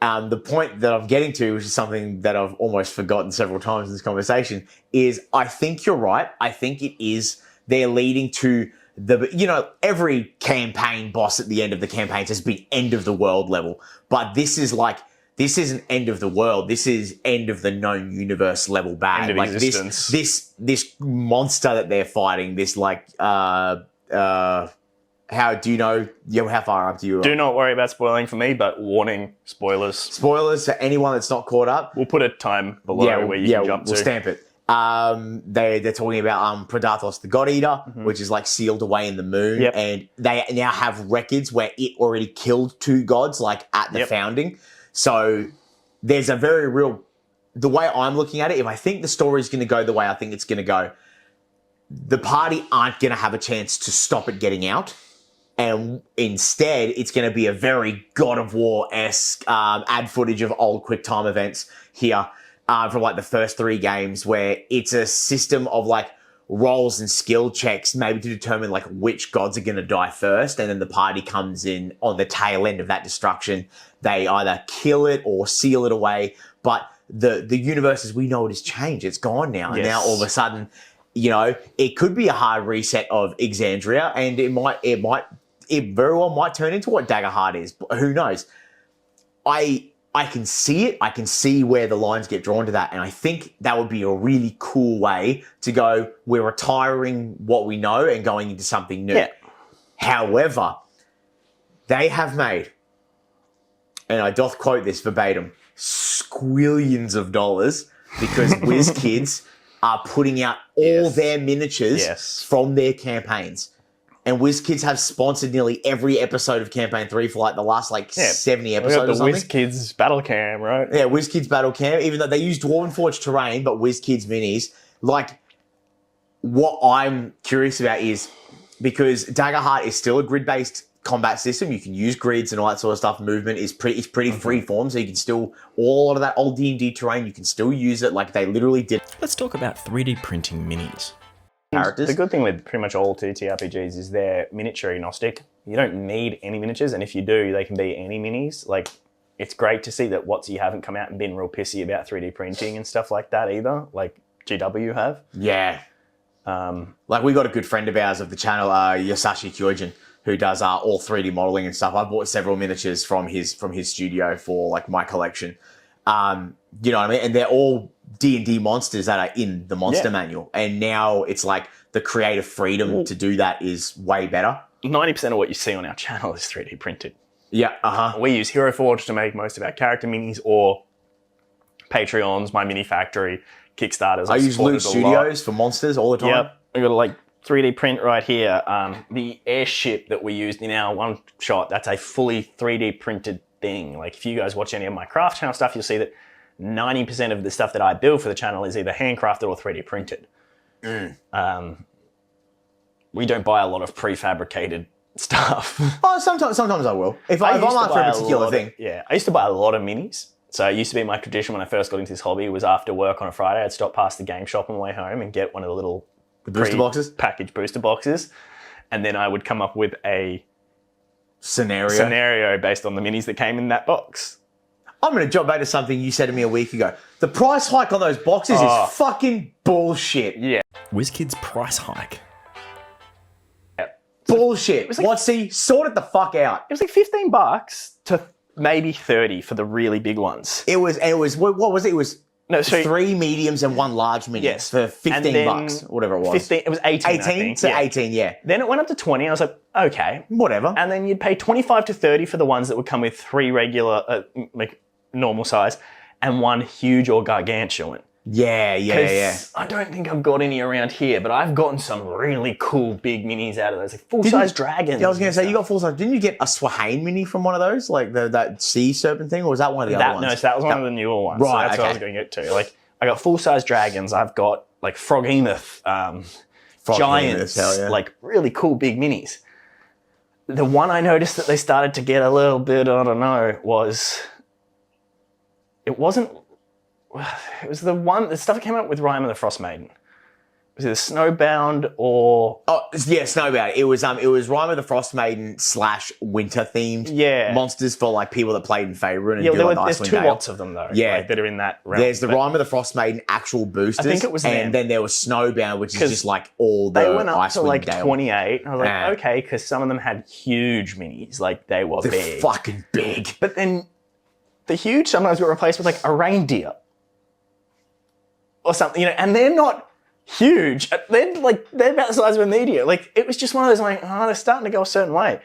The point that I'm getting to, which is something that I've almost forgotten several times in this conversation, is I think you're right. I think it is they're leading to every campaign boss at the end of the campaigns has been end of the world level. But this isn't end of the world. This is end of the known universe level bad. End of existence. This monster that they're fighting, this how do you know? How far up do you? Do not worry about spoiling for me, but warning, spoilers. Spoilers for anyone that's not caught up. We'll put a time below where you can jump to. We'll stamp it. They're talking about Predathos the God Eater, which is like sealed away in the moon, and they now have records where it already killed 2 gods, like at the founding. So there's a very real. The way I'm looking at it, if I think the story's going to go the way I think it's going to go, the party aren't going to have a chance to stop it getting out. And instead, it's going to be a very God of War-esque ad footage of old QuickTime events here from like the first 3 games, where it's a system of like rolls and skill checks, maybe to determine like which gods are going to die first, and then the party comes in on the tail end of that destruction. They either kill it or seal it away, but the universe as we know it has changed. It's gone now, and now all of a sudden, it could be a hard reset of Exandria, and it very well might turn into what Dagger Heart is. But who knows? I can see it. I can see where the lines get drawn to that. And I think that would be a really cool way to go, we're retiring what we know and going into something new. Yeah. However, they have made, and I doth quote this verbatim, squillions of dollars because WIZKIDS are putting out all their miniatures from their campaigns. And WIZKIDS have sponsored nearly every episode of Campaign 3 for like the last 70 episodes or something. WIZKIDS Battle Cam, right? Yeah, WIZKIDS Battle Cam, even though they use Dwarven Forge terrain, but WIZKIDS minis. Like, what I'm curious about is, because Dagger Heart is still a grid-based combat system, you can use grids and all that sort of stuff. Movement is pretty free form, so you can still, all of that old D&D terrain, you can still use it like they literally did. Let's talk about 3D printing minis. Characters. The good thing with pretty much all TTRPGs is they're miniature agnostic. You don't need any miniatures, and if you do, they can be any minis. Like, it's great to see that WotC haven't come out and been real pissy about 3D printing and stuff like that either, like GW have. Yeah. Like, we got a good friend of ours of the channel, Yosashi Kyojin, who does all 3D modeling and stuff. I bought several miniatures from his studio for like my collection. You know what I mean? And they're all D&D monsters that are in the monster manual. And now it's like the creative freedom to do that is way better. 90% of what you see on our channel is 3D printed. Yeah, uh-huh. We use Hero Forge to make most of our character minis, or Patreons, My Mini Factory, Kickstarters. I use Loot Studios for monsters all the time. Yep. I got a like 3D print right here. The airship that we used in our one shot, that's a fully 3D printed thing. Like if you guys watch any of my craft channel stuff, you'll see that 90% of the stuff that I build for the channel is either handcrafted or 3D printed. We don't buy a lot of prefabricated stuff. Oh, sometimes I will. If I'm after a particular thing. I used to buy a lot of minis. So it used to be my tradition when I first got into this hobby was after work on a Friday, I'd stop past the game shop on the way home and get one of the little booster boxes, package booster boxes, and then I would come up with a scenario based on the minis that came in that box. I'm going to jump back to something you said to me a week ago. The price hike on those boxes is fucking bullshit. Yeah. WIZKIDS price hike. Bullshit. Sort it the fuck out. It was like $15 to maybe 30 for the really big ones. It was what was it? It was No, so 3 mediums and 1 large mini for $15, whatever it was. 15, it was 18. 18 I think. to 18, yeah. Then it went up to 20. I was like, okay, whatever. And then you'd pay 25 to 30 for the ones that would come with 3 regular, like normal size, and 1 huge or gargantuan. Yeah. I don't think I've got any around here, but I've gotten some really cool big minis out of those, like full-size dragons. Yeah, I was going to say, you got full-size. Didn't you get a Swahane mini from one of those? Like that sea serpent thing? Or was that one of the other ones? No, so that was one of the newer ones. Right, so that's what I was going to get to. Like, I got full-size dragons. I've got, like, Froghemoth, giants, like, really cool big minis. The one I noticed that they started to get a little bit, I don't know, was... It was the stuff that came up with Rhyme of the Frost Maiden. Was it the Snowbound or... Oh, yeah, Snowbound. It was Rhyme of the Frost Maiden / winter themed monsters for like people that played in Faerun and there's 2 lots of them though. Yeah. Like, that are in that realm. There's the Rhyme of the Frost Maiden actual boosters. I think it was them. And then there was Snowbound, which is just like all the they went up Icewind to like Dale. 28. I was like, okay, because some of them had huge minis. Like they were They're big. fucking big. But then the huge sometimes got replaced with like a reindeer. Or something, and they're not huge. They're about the size of a meteor. Like, it was just one of those, like, they're starting to go a certain way.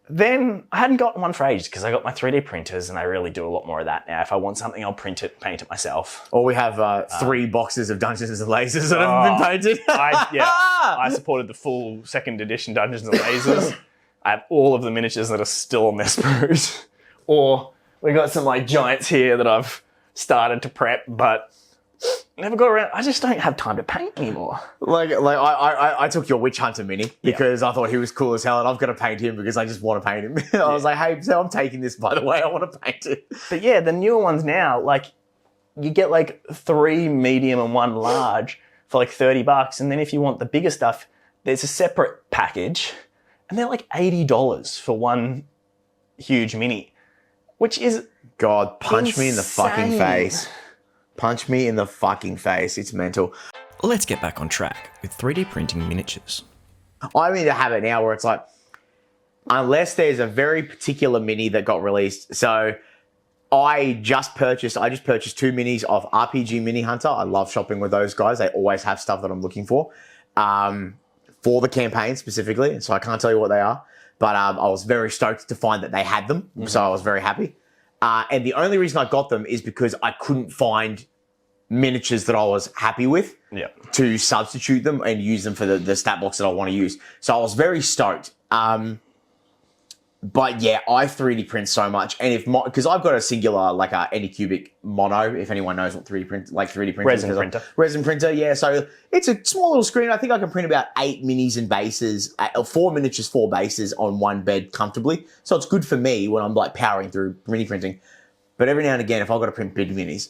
Then I hadn't gotten one for ages because I got my 3D printers and I really do a lot more of that now. If I want something, I'll print it, paint it myself. Or we have 3 boxes of Dungeons and Lasers that haven't been painted. I supported the full 2nd edition Dungeons and Lasers. I have all of the miniatures that are still on their sprues. Or we got some like giants here that I've started to prep, but never got around. I just don't have time to paint anymore. Like I took your Witch Hunter mini because I thought he was cool as hell, and I've got to paint him because I just want to paint him. I was like, hey, so I'm taking this, by the way, I want to paint it. But yeah, the newer ones now, like you get like 3 medium and 1 large for like $30, and then if you want the bigger stuff, there's a separate package, and they're like $80 for 1 huge mini, which is God, punch me in the fucking insane. face. Punch me in the fucking face. It's mental. Let's get back on track with 3D printing miniatures. I'm in the habit now where it's like, unless there's a very particular mini that got released. So I just purchased 2 minis of RPG Mini Hunter. I love shopping with those guys. They always have stuff that I'm looking for the campaign specifically. So I can't tell you what they are, but I was very stoked to find that they had them. Mm-hmm. So I was very happy. And the only reason I got them is because I couldn't find miniatures that I was happy with to substitute them and use them for the stat box that I want to use. So I was very stoked. But yeah, I 3D print so much. And because I've got a singular, like a Anycubic mono, if anyone knows what 3D print Resin printer, yeah. So it's a small little screen. I think I can print about 8 minis and bases, 4 miniatures, 4 bases on one bed comfortably. So it's good for me when I'm like powering through mini printing. But every now and again, if I've got to print big minis,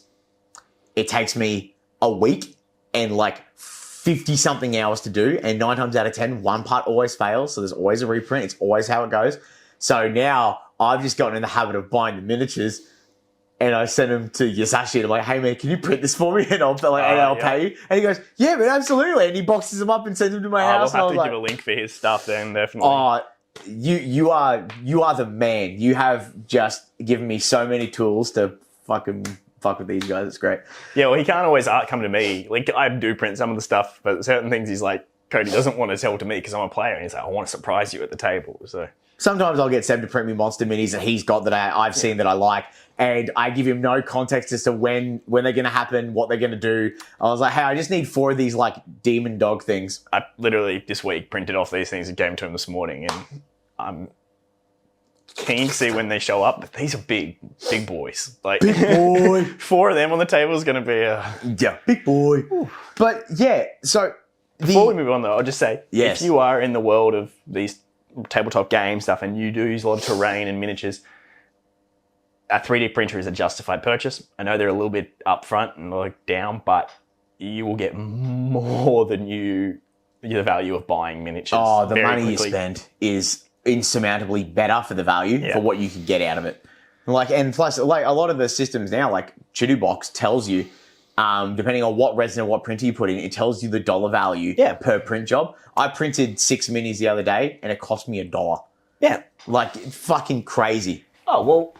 it takes me a week and like 50 something hours to do. And 9 times out of 10, one part always fails. So there's always a reprint. It's always how it goes. So now I've just gotten in the habit of buying the miniatures, and I send them to Yasashi, and I'm like, hey man, can you print this for me? And I'll pay you. And he goes, yeah, man, absolutely. And he boxes them up and sends them to my house. We'll have to give a link for his stuff then, definitely. Oh, you are the man. You have just given me so many tools to fucking fuck with these guys. It's great. Yeah, well, he can't always come to me. Like, I do print some of the stuff, but certain things he's like, Cody doesn't want to tell to me because I'm a player, and he's like, I want to surprise you at the table. So Sometimes I'll get Seb to print me monster minis that he's got that I've seen that I like, and I give him no context as to when they're going to happen, what they're going to do. I was like, hey, I just need 4 of these like demon dog things. I literally this week printed off these things and gave them to him this morning, and I'm keen to see when they show up. But these are big boys. Like Big boy. 4 of them on the table is going to be a... Yeah, big boy. Ooh. But yeah, so... Before we move on, though, I'll just say, yes. If you are in the world of these tabletop game stuff and you do use a lot of terrain and miniatures, a 3D printer is a justified purchase. I know they're a little bit up front and like down, but you will get more than the value of buying miniatures. Oh, the money quickly. you spend is insurmountably better for the value for what you can get out of it. Like, and plus, like a lot of the systems now, like Chidu Box tells you, depending on what resin and what printer you put in, it tells you the dollar value per print job. I printed 6 minis the other day and it cost me $1. Yeah. Like, fucking crazy. Oh, well,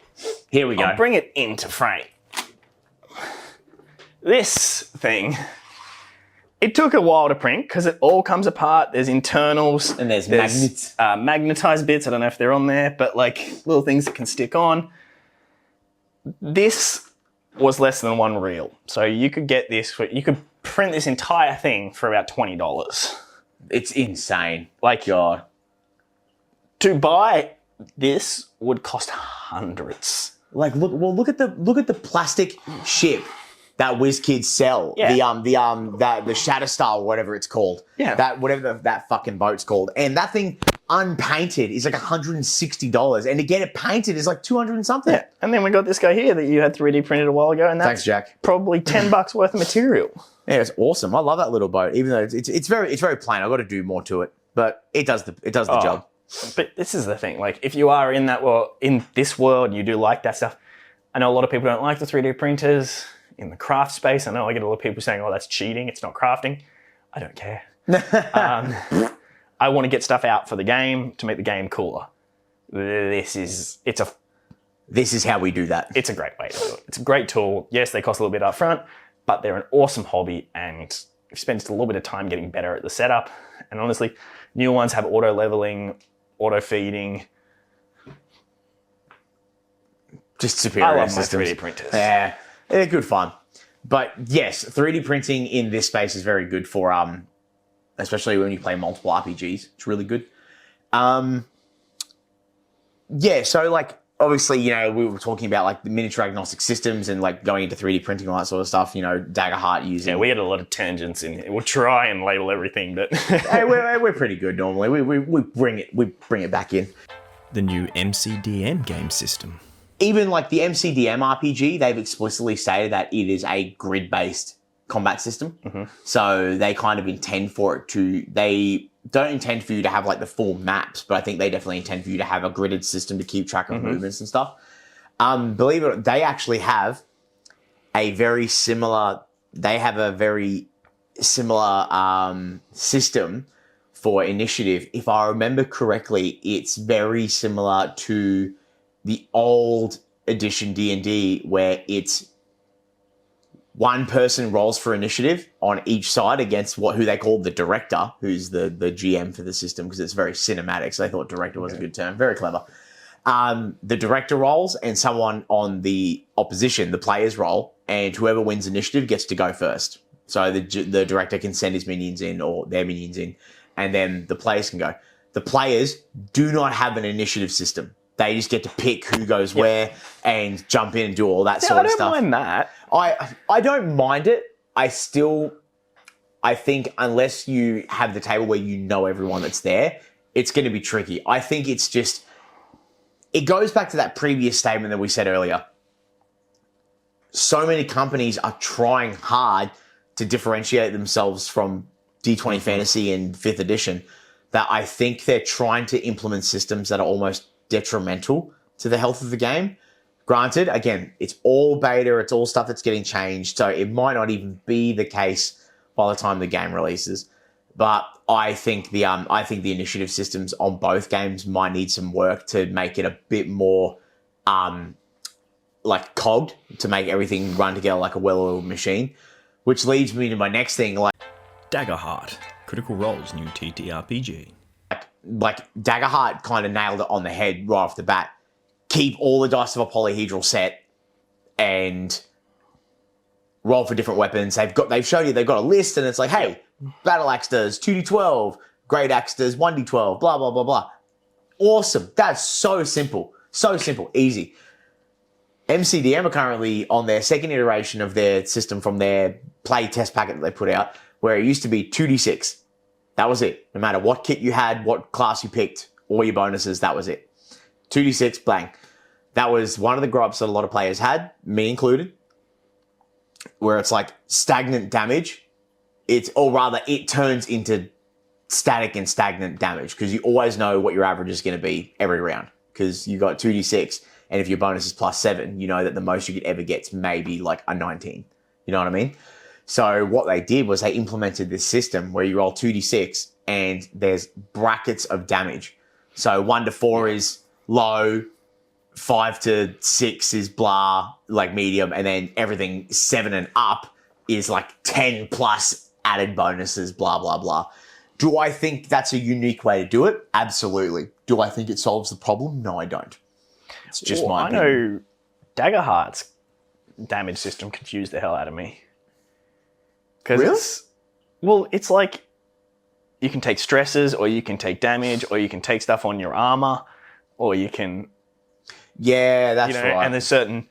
here we go. I'll bring it into frame. This thing, it took a while to print because it all comes apart. There's internals. And there's magnets. Magnetized bits. I don't know if they're on there, but like little things that can stick on. This was less than 1 reel. So you could get this, you could print this entire thing for about $20. It's insane. Like, God. To buy this would cost hundreds. Like, look at the plastic ship that WIZKIDS sell. Yeah. The Shatterstar, whatever it's called. Yeah. That whatever that fucking boat's called. And that thing unpainted is like $160. And to get it painted is like 200 and something. Yeah. And then we got this guy here that you had 3D printed a while ago, and that's Thanks, Jack. probably $10 worth of material. Yeah, it's awesome. I love that little boat, even though it's very plain. I've got to do more to it, but it does the job. But this is the thing. Like, if you are in that world, in this world, you do like that stuff. I know a lot of people don't like the 3D printers in the craft space. I know I get a lot of people saying, "Oh, that's cheating. It's not crafting." I don't care. I want to get stuff out for the game to make the game cooler. This is how we do that. It's a great way to do it. It's a great tool. Yes, they cost a little bit up front, but they're an awesome hobby, and you spend just a little bit of time getting better at the setup. And honestly, new ones have auto leveling, auto feeding. Just superior I love my systems. 3D printers. Yeah, they're good fun. But yes, 3D printing in this space is very good for especially when you play multiple RPGs. It's really good. Yeah, so like obviously, you know, we were talking about like the miniature agnostic systems and like going into 3D printing and all that sort of stuff, you know, Dagger Heart using. Yeah, we had a lot of tangents in here. We'll try and label everything, but hey, we're pretty good normally. We bring it back in. The new MCDM game system. Even like the MCDM RPG, they've explicitly stated that it is a grid-based combat system. Mm-hmm. So they kind of intend for it to, they don't intend for you to have like the full maps, but I think they definitely intend for you to have a gridded system to keep track of movements and stuff. Believe it or not, they actually have a very similar system for initiative. If I remember correctly, it's very similar to the old edition D&D where it's one person rolls for initiative on each side against who they call the director, who's the GM for the system, because it's very cinematic. So they thought director was a good term. Very clever. The director rolls and someone on the opposition, the players roll, and whoever wins initiative gets to go first. So the director can send his minions in or their minions in, and then the players can go. The players do not have an initiative system. They just get to pick who goes where and jump in and do all that sort of stuff. I don't mind that. I don't mind it. I think unless you have the table where you know everyone that's there, it's going to be tricky. I think it's just, it goes back to that previous statement that we said earlier. So many companies are trying hard to differentiate themselves from D20 Fantasy and 5th edition that I think they're trying to implement systems that are almost detrimental to the health of the game. Granted, again, it's all beta, it's all stuff that's getting changed, so it might not even be the case by the time the game releases. But I think the initiative systems on both games might need some work to make it a bit more like cogged, to make everything run together like a well-oiled machine. Which leads me to my next thing, like Dagger Heart. Critical Role's new TTRPG. Like Dagger Heart kind of nailed it on the head right off the bat. Keep all the dice of a polyhedral set and roll for different weapons. They've shown you they've got a list, and it's like, hey, battle axe does 2d12, great axe does 1d12, blah blah blah blah. Awesome. That's so simple, easy. MCDM are currently on their second iteration of their system from their play test packet that they put out, where it used to be 2d6. That was it. No matter what kit you had, what class you picked, all your bonuses, that was it. 2d6, bang. That was one of the gripes that a lot of players had, me included, where it's like stagnant damage. It turns into static and stagnant damage because you always know what your average is going to be every round because you got 2d6, and if your bonus is +7, you know that the most you could ever get is maybe like a 19. You know what I mean? So what they did was they implemented this system where you roll 2d6 and there's brackets of damage. So 1 to 4 is low, 5 to 6 is blah, like medium, and then everything 7 and up is like 10 plus added bonuses, blah, blah, blah. Do I think that's a unique way to do it? Absolutely. Do I think it solves the problem? No, I don't. It's just my opinion. I know Dagger Heart's damage system confused the hell out of me. Really? It's like you can take stresses, or you can take damage, or you can take stuff on your armor, or you can... Yeah, that's right. And there's certain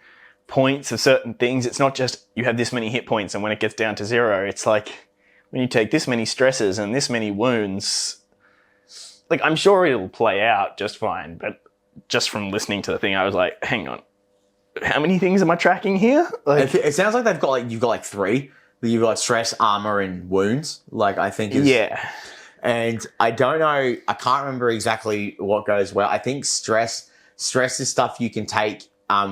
points of certain things. It's not just you have this many hit points, and when it gets down to 0, it's like when you take this many stresses and this many wounds, like I'm sure it'll play out just fine, but just from listening to the thing, I was like, hang on, how many things am I tracking here? Like, it sounds like you've got like 3. You've got stress, armor, and wounds. Like I think is... Yeah. And I don't know, I can't remember exactly what goes well. I think stress is stuff you can take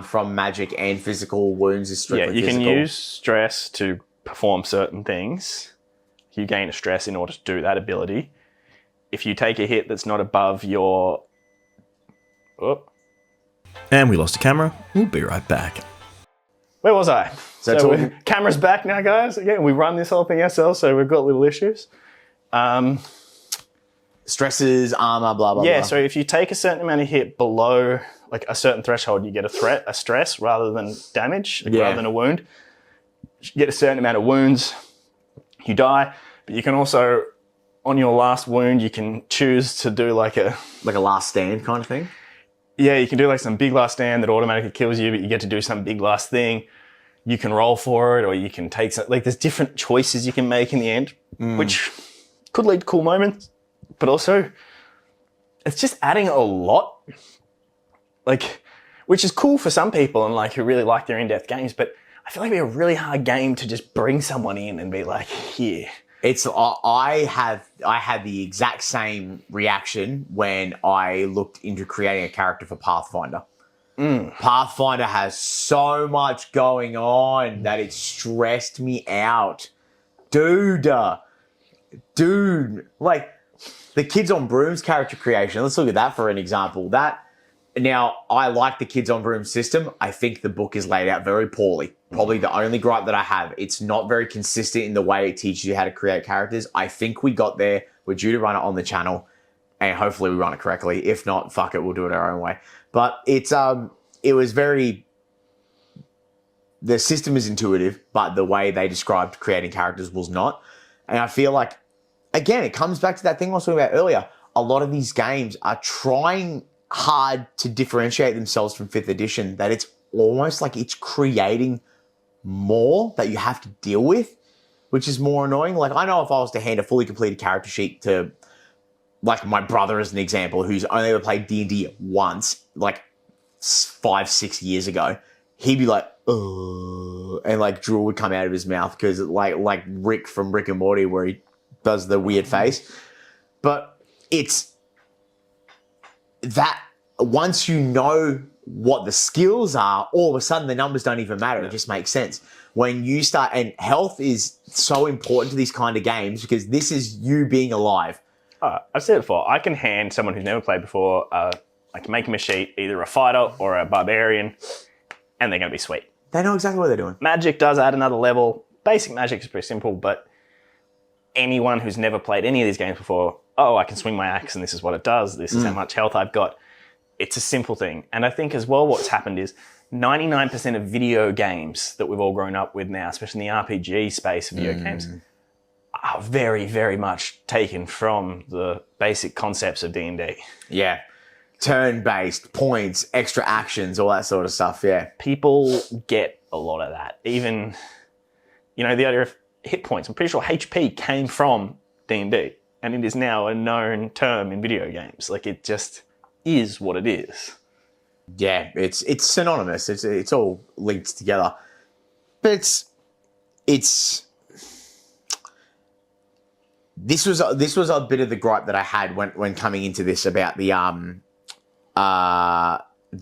from magic, and physical wounds is strictly you physical. can use stress to perform certain things. You gain a stress in order to do that ability. If you take a hit that's not above your... Oh. And we lost a camera. We'll be right back. Where was I? So camera's back now, guys. Again, we run this whole thing ourselves, so we've got little issues. Stresses, armor, blah, blah, yeah, blah. so if you take a certain amount of hit below like a certain threshold, you get a stress rather than damage, rather than a wound. You get a certain amount of wounds, you die, but you can also, on your last wound, you can choose to do like a last stand kind of thing? Yeah, you can do like some big last stand that automatically kills you, but you get to do some big last thing. You can roll for it, or you can take some, like there's different choices you can make in the end, which could lead to cool moments, but also it's just adding a lot, like, which is cool for some people and like who really like their in-depth games, but I feel like it'd be a really hard game to just bring someone in and be like, here. I had the exact same reaction when I looked into creating a character for Pathfinder. Pathfinder has so much going on that it stressed me out. Dude, like the Kids on Brooms character creation. Let's look at that for an example. Now, I like the Kids on Brooms system. I think the book is laid out very poorly. Probably the only gripe that I have. It's not very consistent in the way it teaches you how to create characters. I think we got there. We're due to run it on the channel, and hopefully we run it correctly. If not, fuck it, we'll do it our own way. But it was very... The system is intuitive, but the way they described creating characters was not. And I feel like, again, it comes back to that thing I was talking about earlier. A lot of these games are trying hard to differentiate themselves from 5th edition, that it's almost like it's creating more that you have to deal with, which is more annoying. Like, I know if I was to hand a fully completed character sheet to, like, my brother as an example, who's only ever played D&D once, like 5-6 years ago, he'd be like, oh, and like drool would come out of his mouth because like Rick from Rick and Morty, where he does the weird face. But it's that once you know what the skills are, all of a sudden the numbers don't even matter. It just makes sense. When you start, and health is so important to these kind of games because this is you being alive. I've said it before, I can hand someone who's never played before, I can make them a sheet, either a fighter or a barbarian, and they're going to be sweet. They know exactly what they're doing. Magic does add another level. Basic magic is pretty simple, but anyone who's never played any of these games before, oh, I can swing my axe and this is what it does. This is how much health I've got. It's a simple thing. And I think as well what's happened is 99% of video games that we've all grown up with now, especially in the RPG space of video games, are very, very much taken from the basic concepts of D&D. Yeah. Turn-based, points, extra actions, all that sort of stuff, yeah. People get a lot of that. Even, the idea of hit points. I'm pretty sure HP came from D&D, and it is now a known term in video games. Like, it just is what it is. Yeah, it's synonymous. It's all linked together. But it's this was a bit of the gripe that I had when coming into this about the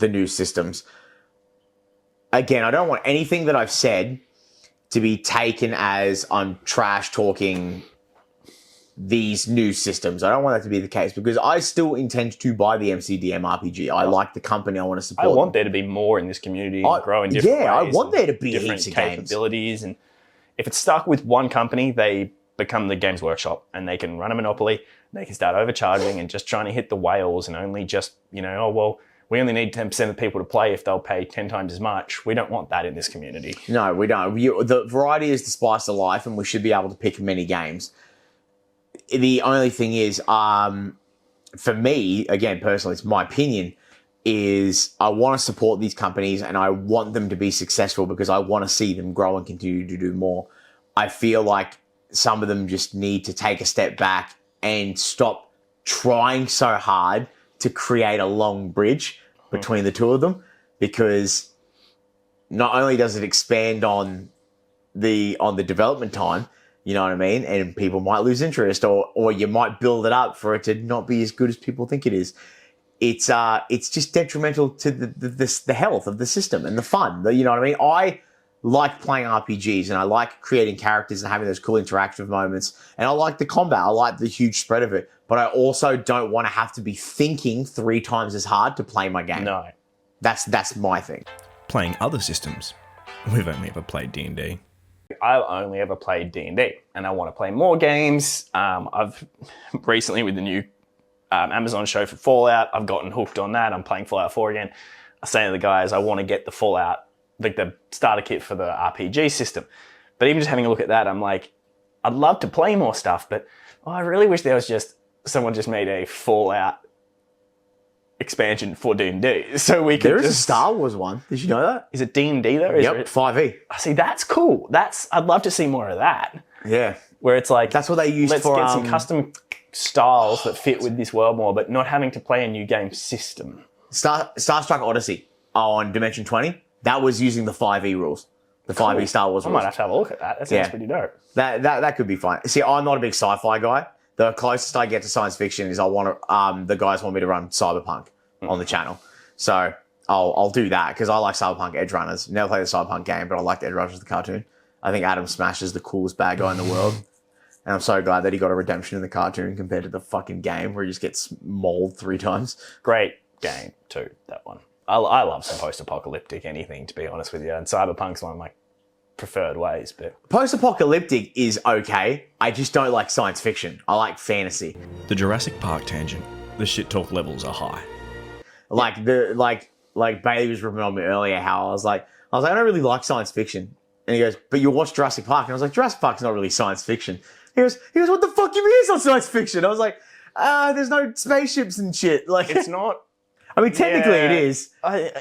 new systems. Again, I don't want anything that I've said to be taken as I'm trash talking these new systems. I don't want that to be the case because I still intend to buy the MCDM RPG. I like the company. I want to support. I want there to be more in this community and grow in different ways. Yeah, I want there to be different heaps of games. capabilities. And if it's stuck with one company, they become the Games Workshop and they can run a monopoly. They can start overcharging and just trying to hit the whales and only just, oh, well, we only need 10% of people to play if they'll pay 10 times as much. We don't want that in this community. No, we don't. The variety is the spice of life, and we should be able to pick many games. The only thing is, for me, again, personally, it's my opinion, is I want to support these companies and I want them to be successful because I want to see them grow and continue to do more. I feel like some of them just need to take a step back and stop trying so hard to create a long bridge between the two of them, because not only does it expand on the development time, you know what I mean, and people might lose interest, or you might build it up for it to not be as good as people think it is. It's just detrimental to the health of the system and the fun. You know what I mean? I like playing RPGs and I like creating characters and having those cool interactive moments, and I like the combat. I like the huge spread of it, but I also don't want to have to be thinking 3 times as hard to play my game. No. That's my thing. Playing other systems. We've only ever played D&D. I've only ever played D&D and I want to play more games. I've recently, with the new Amazon show for Fallout, I've gotten hooked on that. I'm playing Fallout 4 again. I say to the guys, I want to get the Fallout, like the starter kit for the RPG system. But even just having a look at that, I'm like, I'd love to play more stuff, but I really wish there was just someone just made a Fallout expansion for D&D, so we could. There is a Star Wars one. Did you know that? Is it D&D though? Yep, 5e. See, that's cool. I'd love to see more of that. Yeah, where it's like that's what they used let's for. Let's get some custom styles that fit with this world more, but not having to play a new game system. Star Trek Odyssey on Dimension 20. That was using the 5e rules, the 5e Star Wars rules. I might have to have a look at that. That sounds pretty dope. That could be fine. See, I'm not a big sci-fi guy. The closest I get to science fiction is I want to. The guys want me to run Cyberpunk on the channel, so I'll do that because I like Cyberpunk Edge Runners. Never played the Cyberpunk game, but I like Edge Runners the cartoon. I think Adam Smash is the coolest bad guy in the world, and I'm so glad that he got a redemption in the cartoon compared to the fucking game where he just gets mauled 3 times. Great game too, that one. I love some post-apocalyptic anything, to be honest with you, and Cyberpunk's one of my preferred ways. But post-apocalyptic is okay. I just don't like science fiction. I like fantasy. The Jurassic Park tangent. The shit talk levels are high. Like Bailey was reminding me earlier how I was like, I don't really like science fiction. And he goes, but you watch Jurassic Park. And I was like, Jurassic Park's not really science fiction. He goes, what the fuck do you mean it's not science fiction? I was like, there's no spaceships and shit. Like, it's not. I mean, technically it is. I've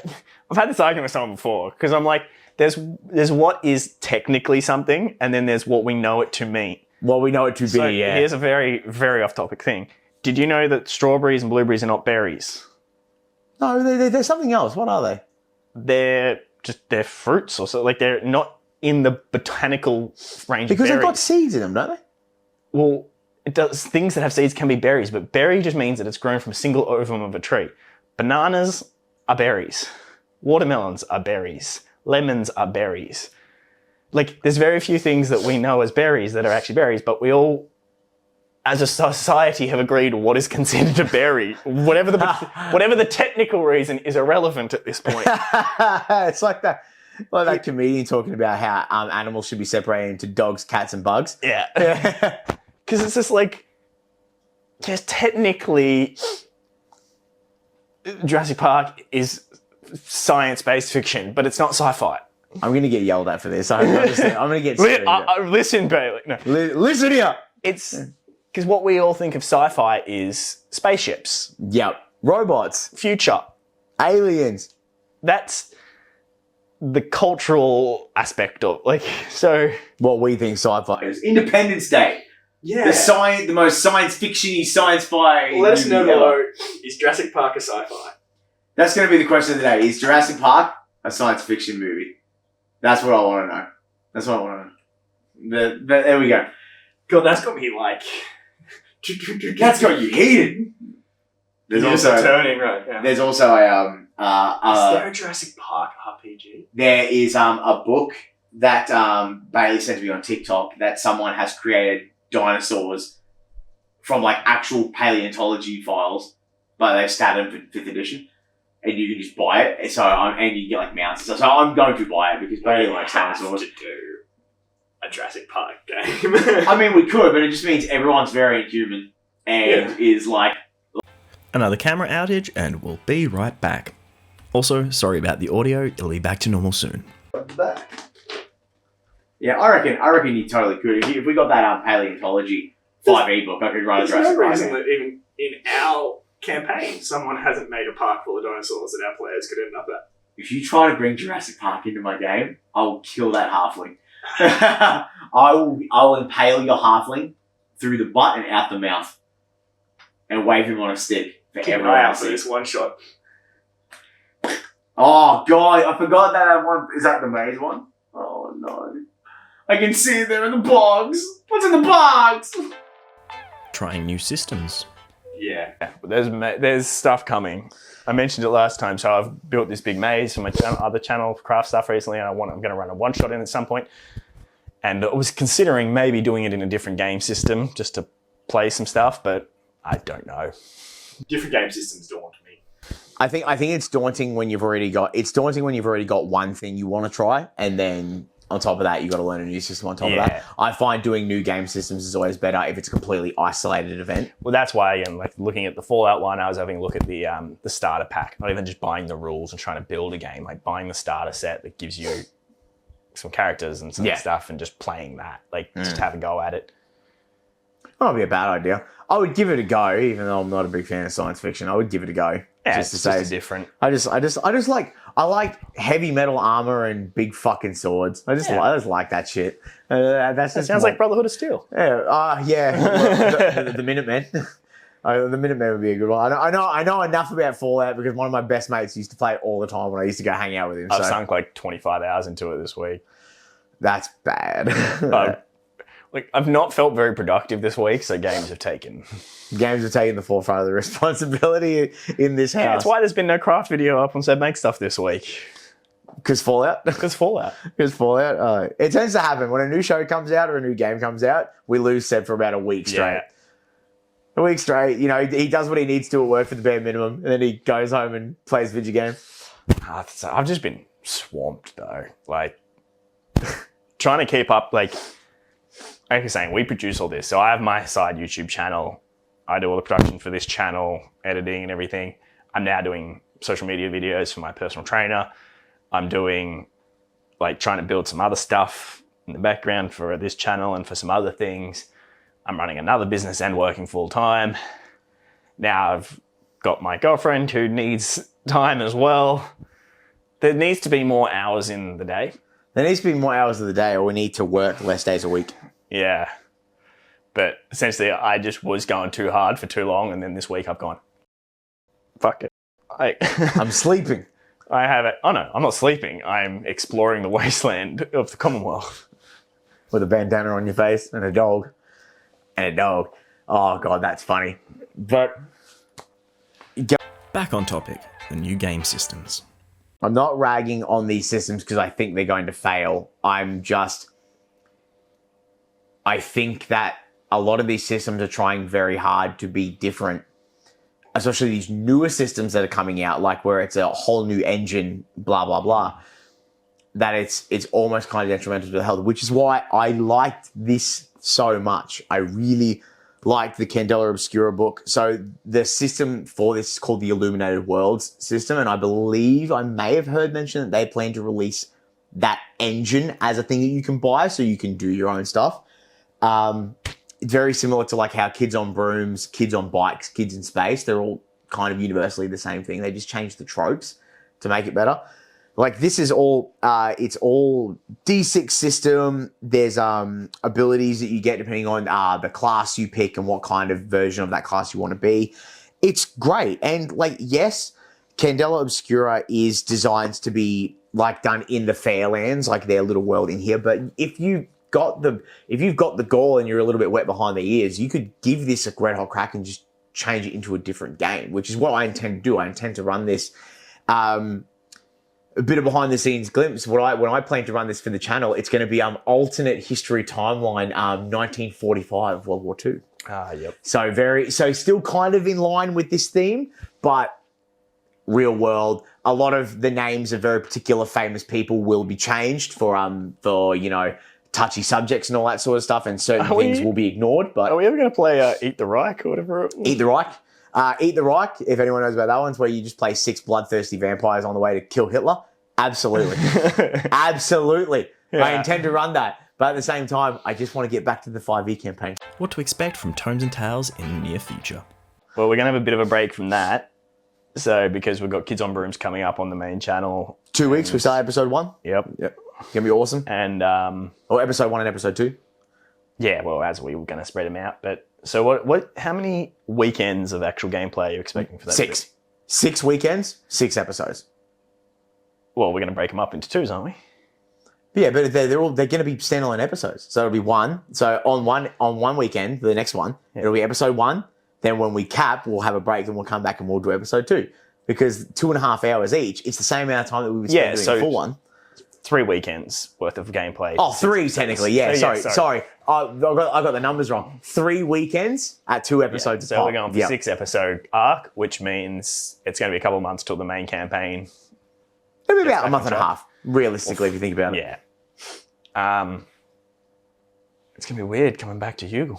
had this argument with someone before because I'm like, there's what is technically something, and then there's what we know it to mean. What we know it to be, yeah. Here's a very, very off-topic thing. Did you know that strawberries and blueberries are not berries? No, they're something else. What are they? They're fruits or so. Like, they're not in the botanical range because of berries. they've got seeds in them, don't they? Well, it does. Things that have seeds can be berries, but berry just means that it's grown from a single ovum of a tree. Bananas are berries. Watermelons are berries. Lemons are berries. Like, there's very few things that we know as berries that are actually berries, but we all, as a society, have agreed what is considered a berry. Whatever the technical reason is irrelevant at this point. It's like that comedian talking about how animals should be separated into dogs, cats, and bugs. Yeah. Because it's just like, yes, technically, Jurassic Park is science-based fiction, but it's not sci-fi. I'm going to get yelled at for this. I'm going to get screamed at. Listen, Bailey. No. Listen here. It's because what we all think of sci-fi is spaceships, Yep. Robots. future. Aliens. That's the cultural aspect of so. What we think sci-fi is. Independence Day. Yeah. The most science fiction-y, science-fi. Let us know movie ever. below. Is Jurassic Park a sci-fi? That's going to be the question of the day. Is Jurassic Park a science fiction movie? That's what I want to know. That's what I want to know. But there we go. God, that's got me like. That's got you heated. There's also turning right now. there's also Is there a Jurassic Park RPG? there is a book that Bailey sent to me on TikTok that someone has created dinosaurs from like actual paleontology files, but they've stabbed them for 5th edition, and you can just buy it. So and you get like mounts and stuff. So I'm going to buy it because Bailey likes dinosaurs. To do a Jurassic Park game. I mean, we could, but it just means everyone's very inhuman and is like. Another camera outage, and we'll be right back. Also, sorry about the audio, it'll be back to normal soon. Yeah, I reckon you totally could. If we got that paleontology 5e book, I could run a There's no Jurassic Park reason game. that even in our campaign, someone hasn't made a park full of dinosaurs that our players could end up at. If you try to bring Jurassic Park into my game, I will kill that halfling. I will impale your halfling through the butt and out the mouth, and wave him on a stick for Keep an everyone eye out else. for this one shot. Oh god, I forgot that one. Is that the maze one? Oh no. I can see it there in the bogs. What's in the bogs? Trying new systems. Yeah. There's stuff coming. I mentioned it last time, so I've built this big maze for my other channel, craft stuff recently, and I'm going to run a one-shot in at some point. And I was considering maybe doing it in a different game system just to play some stuff, but I don't know. Different game systems daunt me. I think it's daunting when you've already got one thing you want to try, and then on top of that, you got to learn a new system on top of that. I find doing new game systems is always better if it's a completely isolated event. Well, that's why, again, like looking at the Fallout one, I was having a look at the starter pack, not even just buying the rules and trying to build a game, like buying the starter set that gives you some characters and some stuff and just playing that, just have a go at it. Might be a bad idea. I would give it a go, even though I'm not a big fan of science fiction. I would give it a go. Yeah, just to it's say just different. I like heavy metal armor and big fucking swords. I just like that shit. That Sounds like Brotherhood of Steel. Yeah, yeah. the Minutemen. The Minutemen would be a good one. I know enough about Fallout because one of my best mates used to play it all the time when I used to go hang out with him. I've sunk like 25 hours into it this week. That's bad. I've not felt very productive this week, so games have taken the forefront of the responsibility in this house. Yeah, that's why there's been no craft video up on Seb Make Stuff this week. Because Fallout? Because Fallout. Because Fallout. It tends to happen. When a new show comes out or a new game comes out, we lose Seb for about a week straight. Yeah. A week straight. You know, he does what he needs to at work for the bare minimum, and then he goes home and plays video games. I've just been swamped, though. Trying to keep up, like you're saying, we produce all this. So I have my side YouTube channel. I do all the production for this channel, editing and everything. I'm now doing social media videos for my personal trainer. I'm doing, trying to build some other stuff in the background for this channel and for some other things. I'm running another business and working full time. Now I've got my girlfriend who needs time as well. There needs to be more hours in the day. There needs to be more hours of the day, or we need to work less days a week. Yeah. But essentially, I just was going too hard for too long, and then this week I've gone, fuck it. I'm sleeping. I have it. Oh, no, I'm not sleeping. I'm exploring the wasteland of the Commonwealth. With a bandana on your face and a dog. Oh, God, that's funny. But Back on topic, the new game systems. I'm not ragging on these systems because I think they're going to fail. I think that a lot of these systems are trying very hard to be different, especially these newer systems that are coming out, like where it's a whole new engine, blah, blah, blah. that it's almost kind of detrimental to the health, which is why I liked this so much. I really liked the Candela Obscura book. So the system for this is called the Illuminated Worlds system, and I believe I may have heard mention that they plan to release that engine as a thing that you can buy, so you can do your own stuff. Very similar to like how Kids on Brooms, Kids on Bikes, Kids in Space, they're all kind of universally the same thing. They just changed the tropes to make it better. Like this is all, it's all D6 system. There's abilities that you get depending on the class you pick and what kind of version of that class you want to be. It's great. And like, yes, Candela Obscura is designed to be like done in the Fairlands, like their little world in here. But if you've got the gall and you're a little bit wet behind the ears, you could give this a red hot crack and just change it into a different game, which is what I intend to do. I intend to run this. A bit of behind the scenes glimpse. When I plan to run this for the channel, it's going to be alternate history timeline, 1945 World War II. Yep. So still kind of in line with this theme, but real world. A lot of the names of very particular famous people will be changed for touchy subjects and all that sort of stuff, and certain things will be ignored. But are we ever going to play Eat the Reich or whatever? Eat the Reich. Eat the Reich, if anyone knows about that one, it's where you just play 6 bloodthirsty vampires on the way to kill Hitler. Absolutely. Absolutely. Yeah. I intend to run that. But at the same time, I just want to get back to the 5e campaign. What to expect from Tomes and Tales in the near future. Well, we're going to have a bit of a break from that. So, because we've got Kids on Brooms coming up on the main channel. 2 weeks, we start episode 1. Yep. It's going to be awesome. And or episode 1 and episode 2. Yeah, well, as we were going to spread them out. But so how many weekends of actual gameplay are you expecting for that? 6. 6 weekends, 6 episodes. Well, we're going to break them up into 2s, aren't we? Yeah, but they're going to be standalone episodes. So it'll be 1. So on one weekend, the next one, it'll be episode 1. Then when we cap, we'll have a break and we'll come back and we'll do episode 2. Because 2.5 hours each, it's the same amount of time that we would spend doing a full one. 3 weekends worth of gameplay. Oh, 3 technically. Yeah, sorry. I got the numbers wrong. 3 weekends at 2 episodes. So we're going for 6 episode arc, which means it's going to be a couple of months till the main campaign. It'll be about a month and a half, realistically, if you think about it. Yeah. It's going to be weird coming back to you.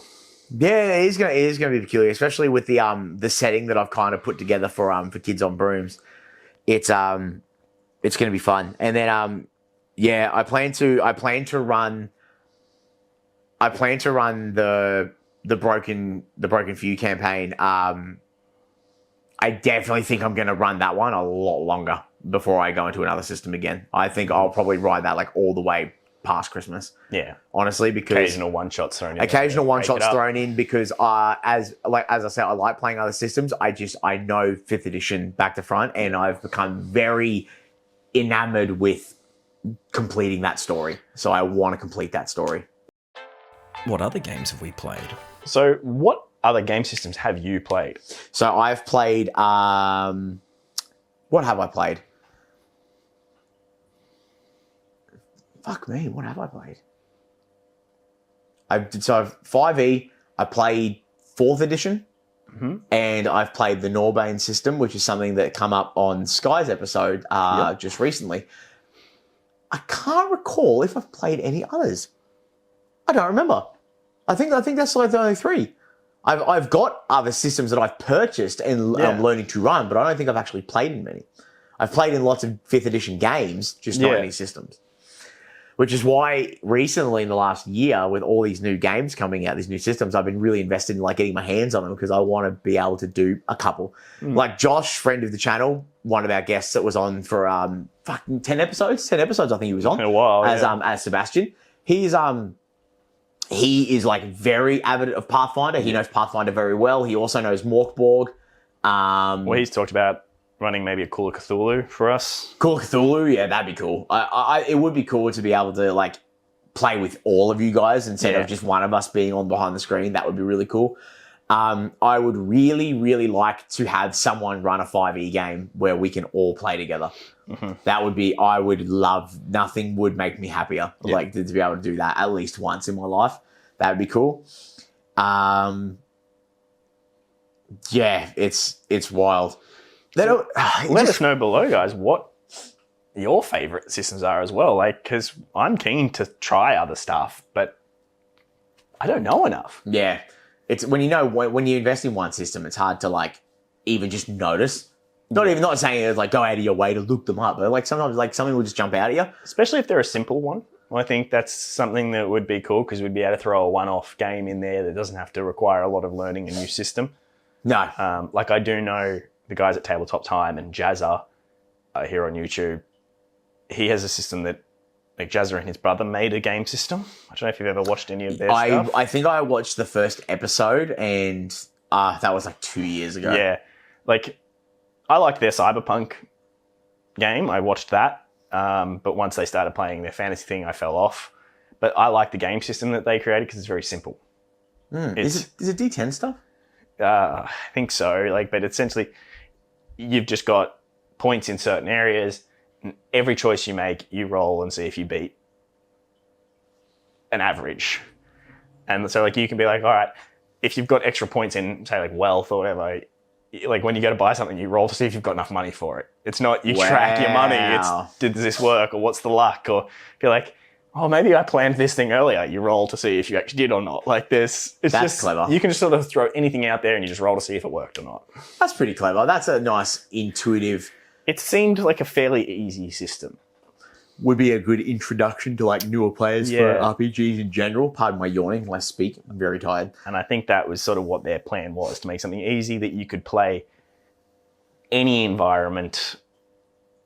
Yeah, it is going to be peculiar, especially with the setting that I've kind of put together for Kids on Brooms. It's going to be fun. And then I plan to run the Broken Few campaign. I definitely think I'm going to run that one a lot longer before I go into another system again. I think I'll probably ride that like all the way past Christmas. Yeah. Honestly, because occasional one-shots thrown in. Occasional one-shots thrown in because as I said, I like playing other systems. I know 5th edition back to front, and I've become very enamored with completing that story. So I want to complete that story. What other games have we played? So what other game systems have you played? So I've played what have I played? Fuck me, what have I played? So 5e, I played 4th edition, and I've played the Norbane system, which is something that come up on Sky's episode just recently. I can't recall if I've played any others. I don't remember. I think that's like the only 3. I've got other systems that I've purchased and I'm learning to run, but I don't think I've actually played in many. I've played in lots of 5th edition games, just not any systems. Which is why recently in the last year, with all these new games coming out, these new systems, I've been really invested in like getting my hands on them because I want to be able to do a couple. Like Josh, friend of the channel, one of our guests that was on for 10 episodes. 10 episodes I think he was on. In a while, as Sebastian. He is like very avid of Pathfinder. He knows Pathfinder very well. He also knows Morkborg. Well, he's talked about running maybe a Call of Cthulhu for us. Call of Cthulhu, yeah, that'd be cool. It would be cool to be able to like play with all of you guys instead of just one of us being on behind the screen. That would be really cool. I would really, really like to have someone run a 5e game where we can all play together. That would be, I would love, nothing would make me happier like to be able to do that at least once in my life. That would be cool. Yeah, it's wild. Let us know below, guys, what your favorite systems are as well. Like, because I'm keen to try other stuff, but I don't know enough. Yeah. It's when you invest in one system, it's hard to like even just notice. Not saying it's like go out of your way to look them up, but like sometimes like something will just jump out at you. Especially if they're a simple one. I think that's something that would be cool because we'd be able to throw a one-off game in there that doesn't have to require a lot of learning a new system. No. Like I do know the guys at Tabletop Time and Jazza here on YouTube. He has a system that like Jazza and his brother made a game system. I don't know if you've ever watched any of their stuff. I think I watched the first episode and that was like 2 years ago. Yeah. Like I liked their Cyberpunk game. I watched that. But once they started playing their fantasy thing, I fell off. But I like the game system that they created because it's very simple. Is it D10 stuff? I think so. Like, but essentially, you've just got points in certain areas. And every choice you make, you roll and see if you beat an average. And so, like, you can be like, all right, if you've got extra points in, say, like wealth or whatever. Like when you go to buy something, you roll to see if you've got enough money for it. It's not you track your money. It's did this work or what's the luck? Or if you're like, oh, maybe I planned this thing earlier. You roll to see if you actually did or not. Like that's just clever. You can just sort of throw anything out there and you just roll to see if it worked or not. That's pretty clever. That's a nice intuitive. It seemed like a fairly easy system. Would be a good introduction to like newer players for RPGs in general. Pardon my yawning, less speak. I'm very tired. And I think that was sort of what their plan was, to make something easy that you could play any environment,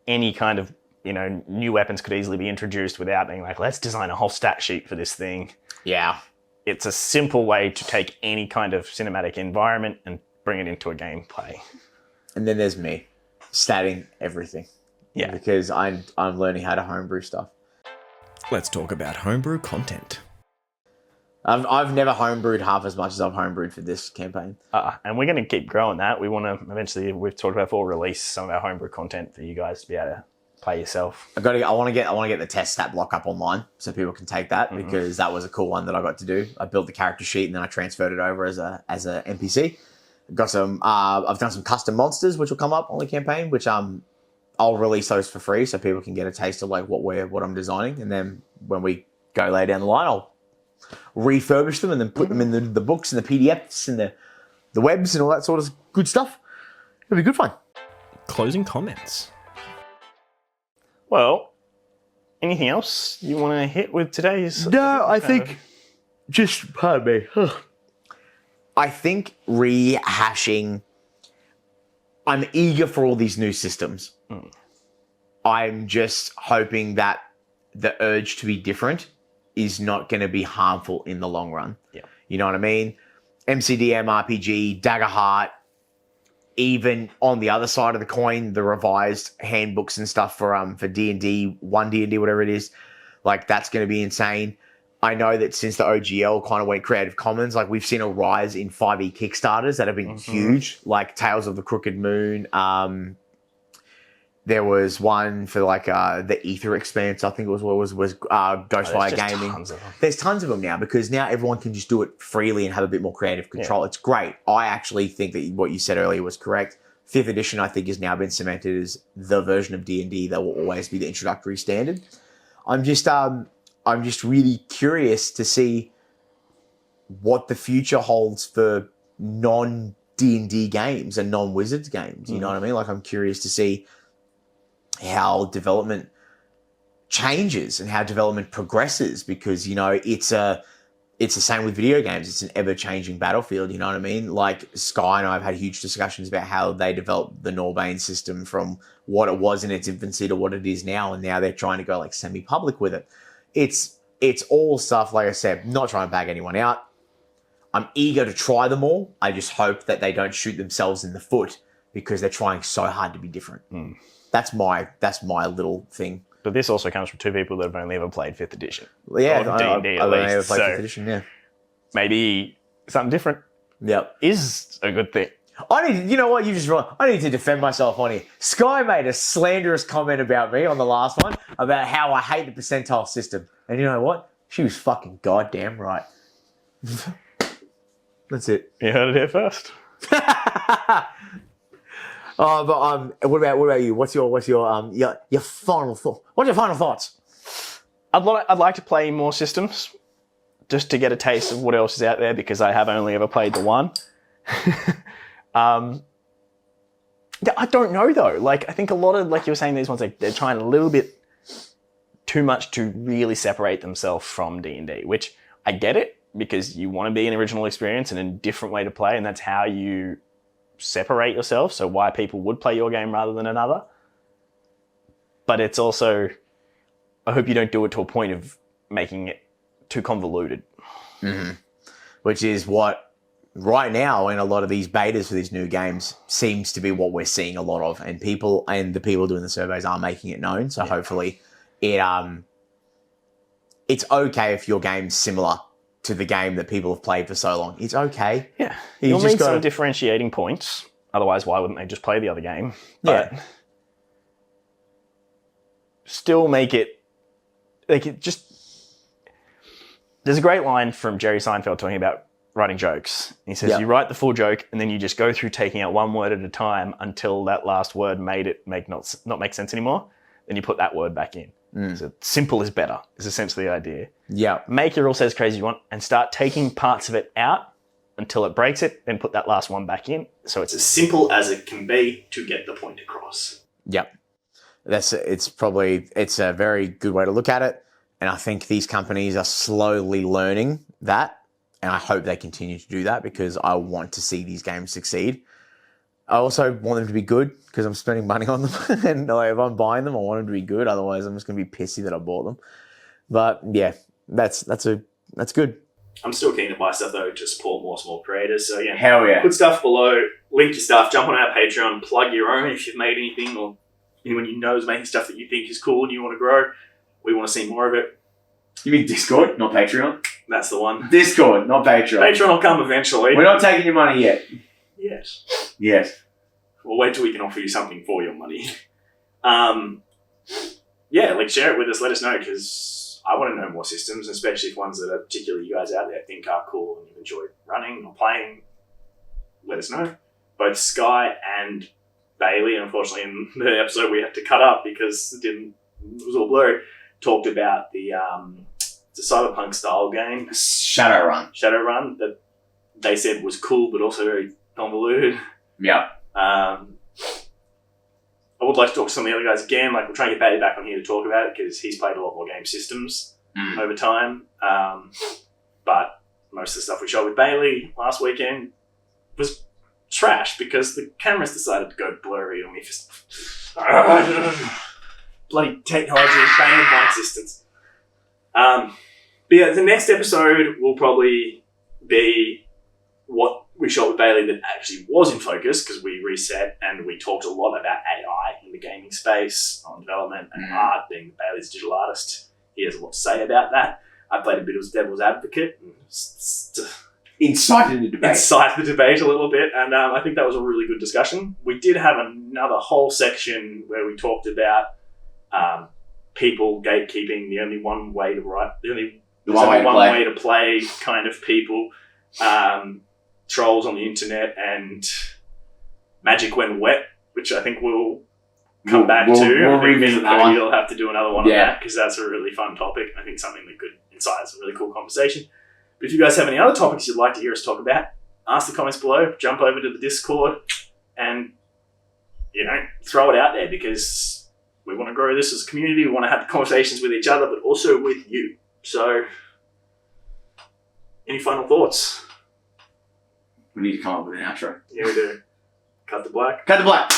any kind of, new weapons could easily be introduced without being like, let's design a whole stat sheet for this thing. Yeah. It's a simple way to take any kind of cinematic environment and bring it into a gameplay. And then there's me, statting everything. Yeah. Because I'm learning how to homebrew stuff. Let's talk about homebrew content. I've never homebrewed half as much as I've homebrewed for this campaign. And we're going to keep growing that. We want to eventually, we've talked about before, release some of our homebrew content for you guys to be able to play yourself. I want to get the test stat block up online so people can take that because that was a cool one that I got to do. I built the character sheet and then I transferred it over as a NPC. Got some. I've done some custom monsters which will come up on the campaign, which I'll release those for free so people can get a taste of like what I'm designing, and then when we go later down the line, I'll refurbish them and then put them in the books and the PDFs and the webs and all that sort of good stuff. It'll be good fun. Closing comments. Well, anything else you want to hit with today's? No, I think just pardon me. I think rehashing. I'm eager for all these new systems. I'm just hoping that the urge to be different is not going to be harmful in the long run. Yeah. You know what I mean? MCDM RPG, Dagger Heart, even on the other side of the coin, the revised handbooks and stuff for D&D, 1D&D, whatever it is, like that's going to be insane. I know that since the OGL kind of went Creative Commons, like we've seen a rise in 5e Kickstarters that have been huge, like Tales of the Crooked Moon. There was one for like the Ether Expanse, I think it was Ghostfire Gaming. There's tons of them now because now everyone can just do it freely and have a bit more creative control. Yeah. It's great. I actually think that what you said earlier was correct. 5th edition, I think, has now been cemented as the version of D&D that will always be the introductory standard. I'm just really curious to see what the future holds for non-D&D games and non-Wizards games. You know what I mean? Like, I'm curious to see how development changes and how development progresses because, it's the same with video games. It's an ever-changing battlefield, you know what I mean? Like, Sky and I have had huge discussions about how they developed the Norbane system from what it was in its infancy to what it is now, and now they're trying to go, like, semi-public with it. It's all stuff, like I said, not trying to bag anyone out. I'm eager to try them all. I just hope that they don't shoot themselves in the foot because they're trying so hard to be different. That's my little thing. But this also comes from two people that have only ever played 5th edition. Yeah, or D&D I've at only ever least. played So 5th edition, yeah. Maybe something different is a good thing. You know what? You just wrong. I need to defend myself on here. Sky made a slanderous comment about me on the last one about how I hate the percentile system. And you know what? She was fucking goddamn right. That's it. You heard it here first. But what about you? What's your final thought? What's your final thoughts? I'd like to play more systems just to get a taste of what else is out there because I have only ever played the one. I don't know though. Like I think a lot of like you were saying these ones like they're trying a little bit too much to really separate themselves from D&D, which I get it because you want to be an original experience and a different way to play, and that's how you separate yourself. So why people would play your game rather than another. But it's also, I hope you don't do it to a point of making it too convoluted. Mm-hmm. Which is what right now in a lot of these betas for these new games seems to be what we're seeing a lot of, and the people doing the surveys are making it known. So hopefully it's okay if your game's similar to the game that people have played for so long. It's okay. Yeah. You'll need some differentiating points. Otherwise, why wouldn't they just play the other game? But still make it just... There's a great line from Jerry Seinfeld talking about writing jokes. He says, you write the full joke and then you just go through taking out one word at a time until that last word made it not make sense anymore. Then you put that word back in. So simple is better is essentially the idea. Yeah. Make your rules as crazy as you want and start taking parts of it out until it breaks it, then put that last one back in. So it's as simple as it can be to get the point across. Yep. It's a very good way to look at it. And I think these companies are slowly learning that. And I hope they continue to do that because I want to see these games succeed. I also want them to be good because I'm spending money on them. And like, if I'm buying them, I want them to be good. Otherwise, I'm just going to be pissy that I bought them. But yeah, that's good. I'm still keen to buy stuff though to support more small creators. So yeah, Hell yeah. Put stuff below, link your stuff, jump on our Patreon, plug your own if you've made anything or anyone you know is making stuff that you think is cool and you want to grow. We want to see more of it. You mean Discord, not Patreon? That's the one. Discord, not Patreon. Patreon will come eventually. We're not taking your money yet. Yes. Yes. We'll wait till we can offer you something for your money. Yeah, like share it with us. Let us know because I want to know more systems, especially if ones that are particularly you guys out there think are cool and you enjoy running or playing. Let us know. Both Sky and Bailey, and unfortunately in the episode we had to cut up because it was all blurry, talked about the cyberpunk style game Shadowrun that they said was cool but also very convoluted. Yeah. I would like to talk to some of the other guys again. Like, we'll try and get Bailey back on here to talk about it because he's played a lot more game systems over time. But most of the stuff we shot with Bailey last weekend was trash because the cameras decided to go blurry on me. Just bloody technology banging my existence. But yeah, the next episode will probably be what we shot with Bailey that actually was in focus because we reset and we talked a lot about AI in the gaming space, on development and art, being Bailey's digital artist. He has a lot to say about that. I played a bit of devil's advocate and incited the debate a little bit, and I think that was a really good discussion. We did have another whole section where we talked about people gatekeeping, the only one way to write, one way to play kind of people. Trolls on the internet and magic when wet, which I think we'll come back to. We'll revisit that one. You'll have to do another one on that because that's a really fun topic. I think something that could incite some really cool conversation. But if you guys have any other topics you'd like to hear us talk about, ask the comments below, jump over to the Discord and, throw it out there because we want to grow this as a community. We want to have conversations with each other, but also with you. So, any final thoughts? We need to come up with an outro. Yeah, we do. Cut the black. Cut the black.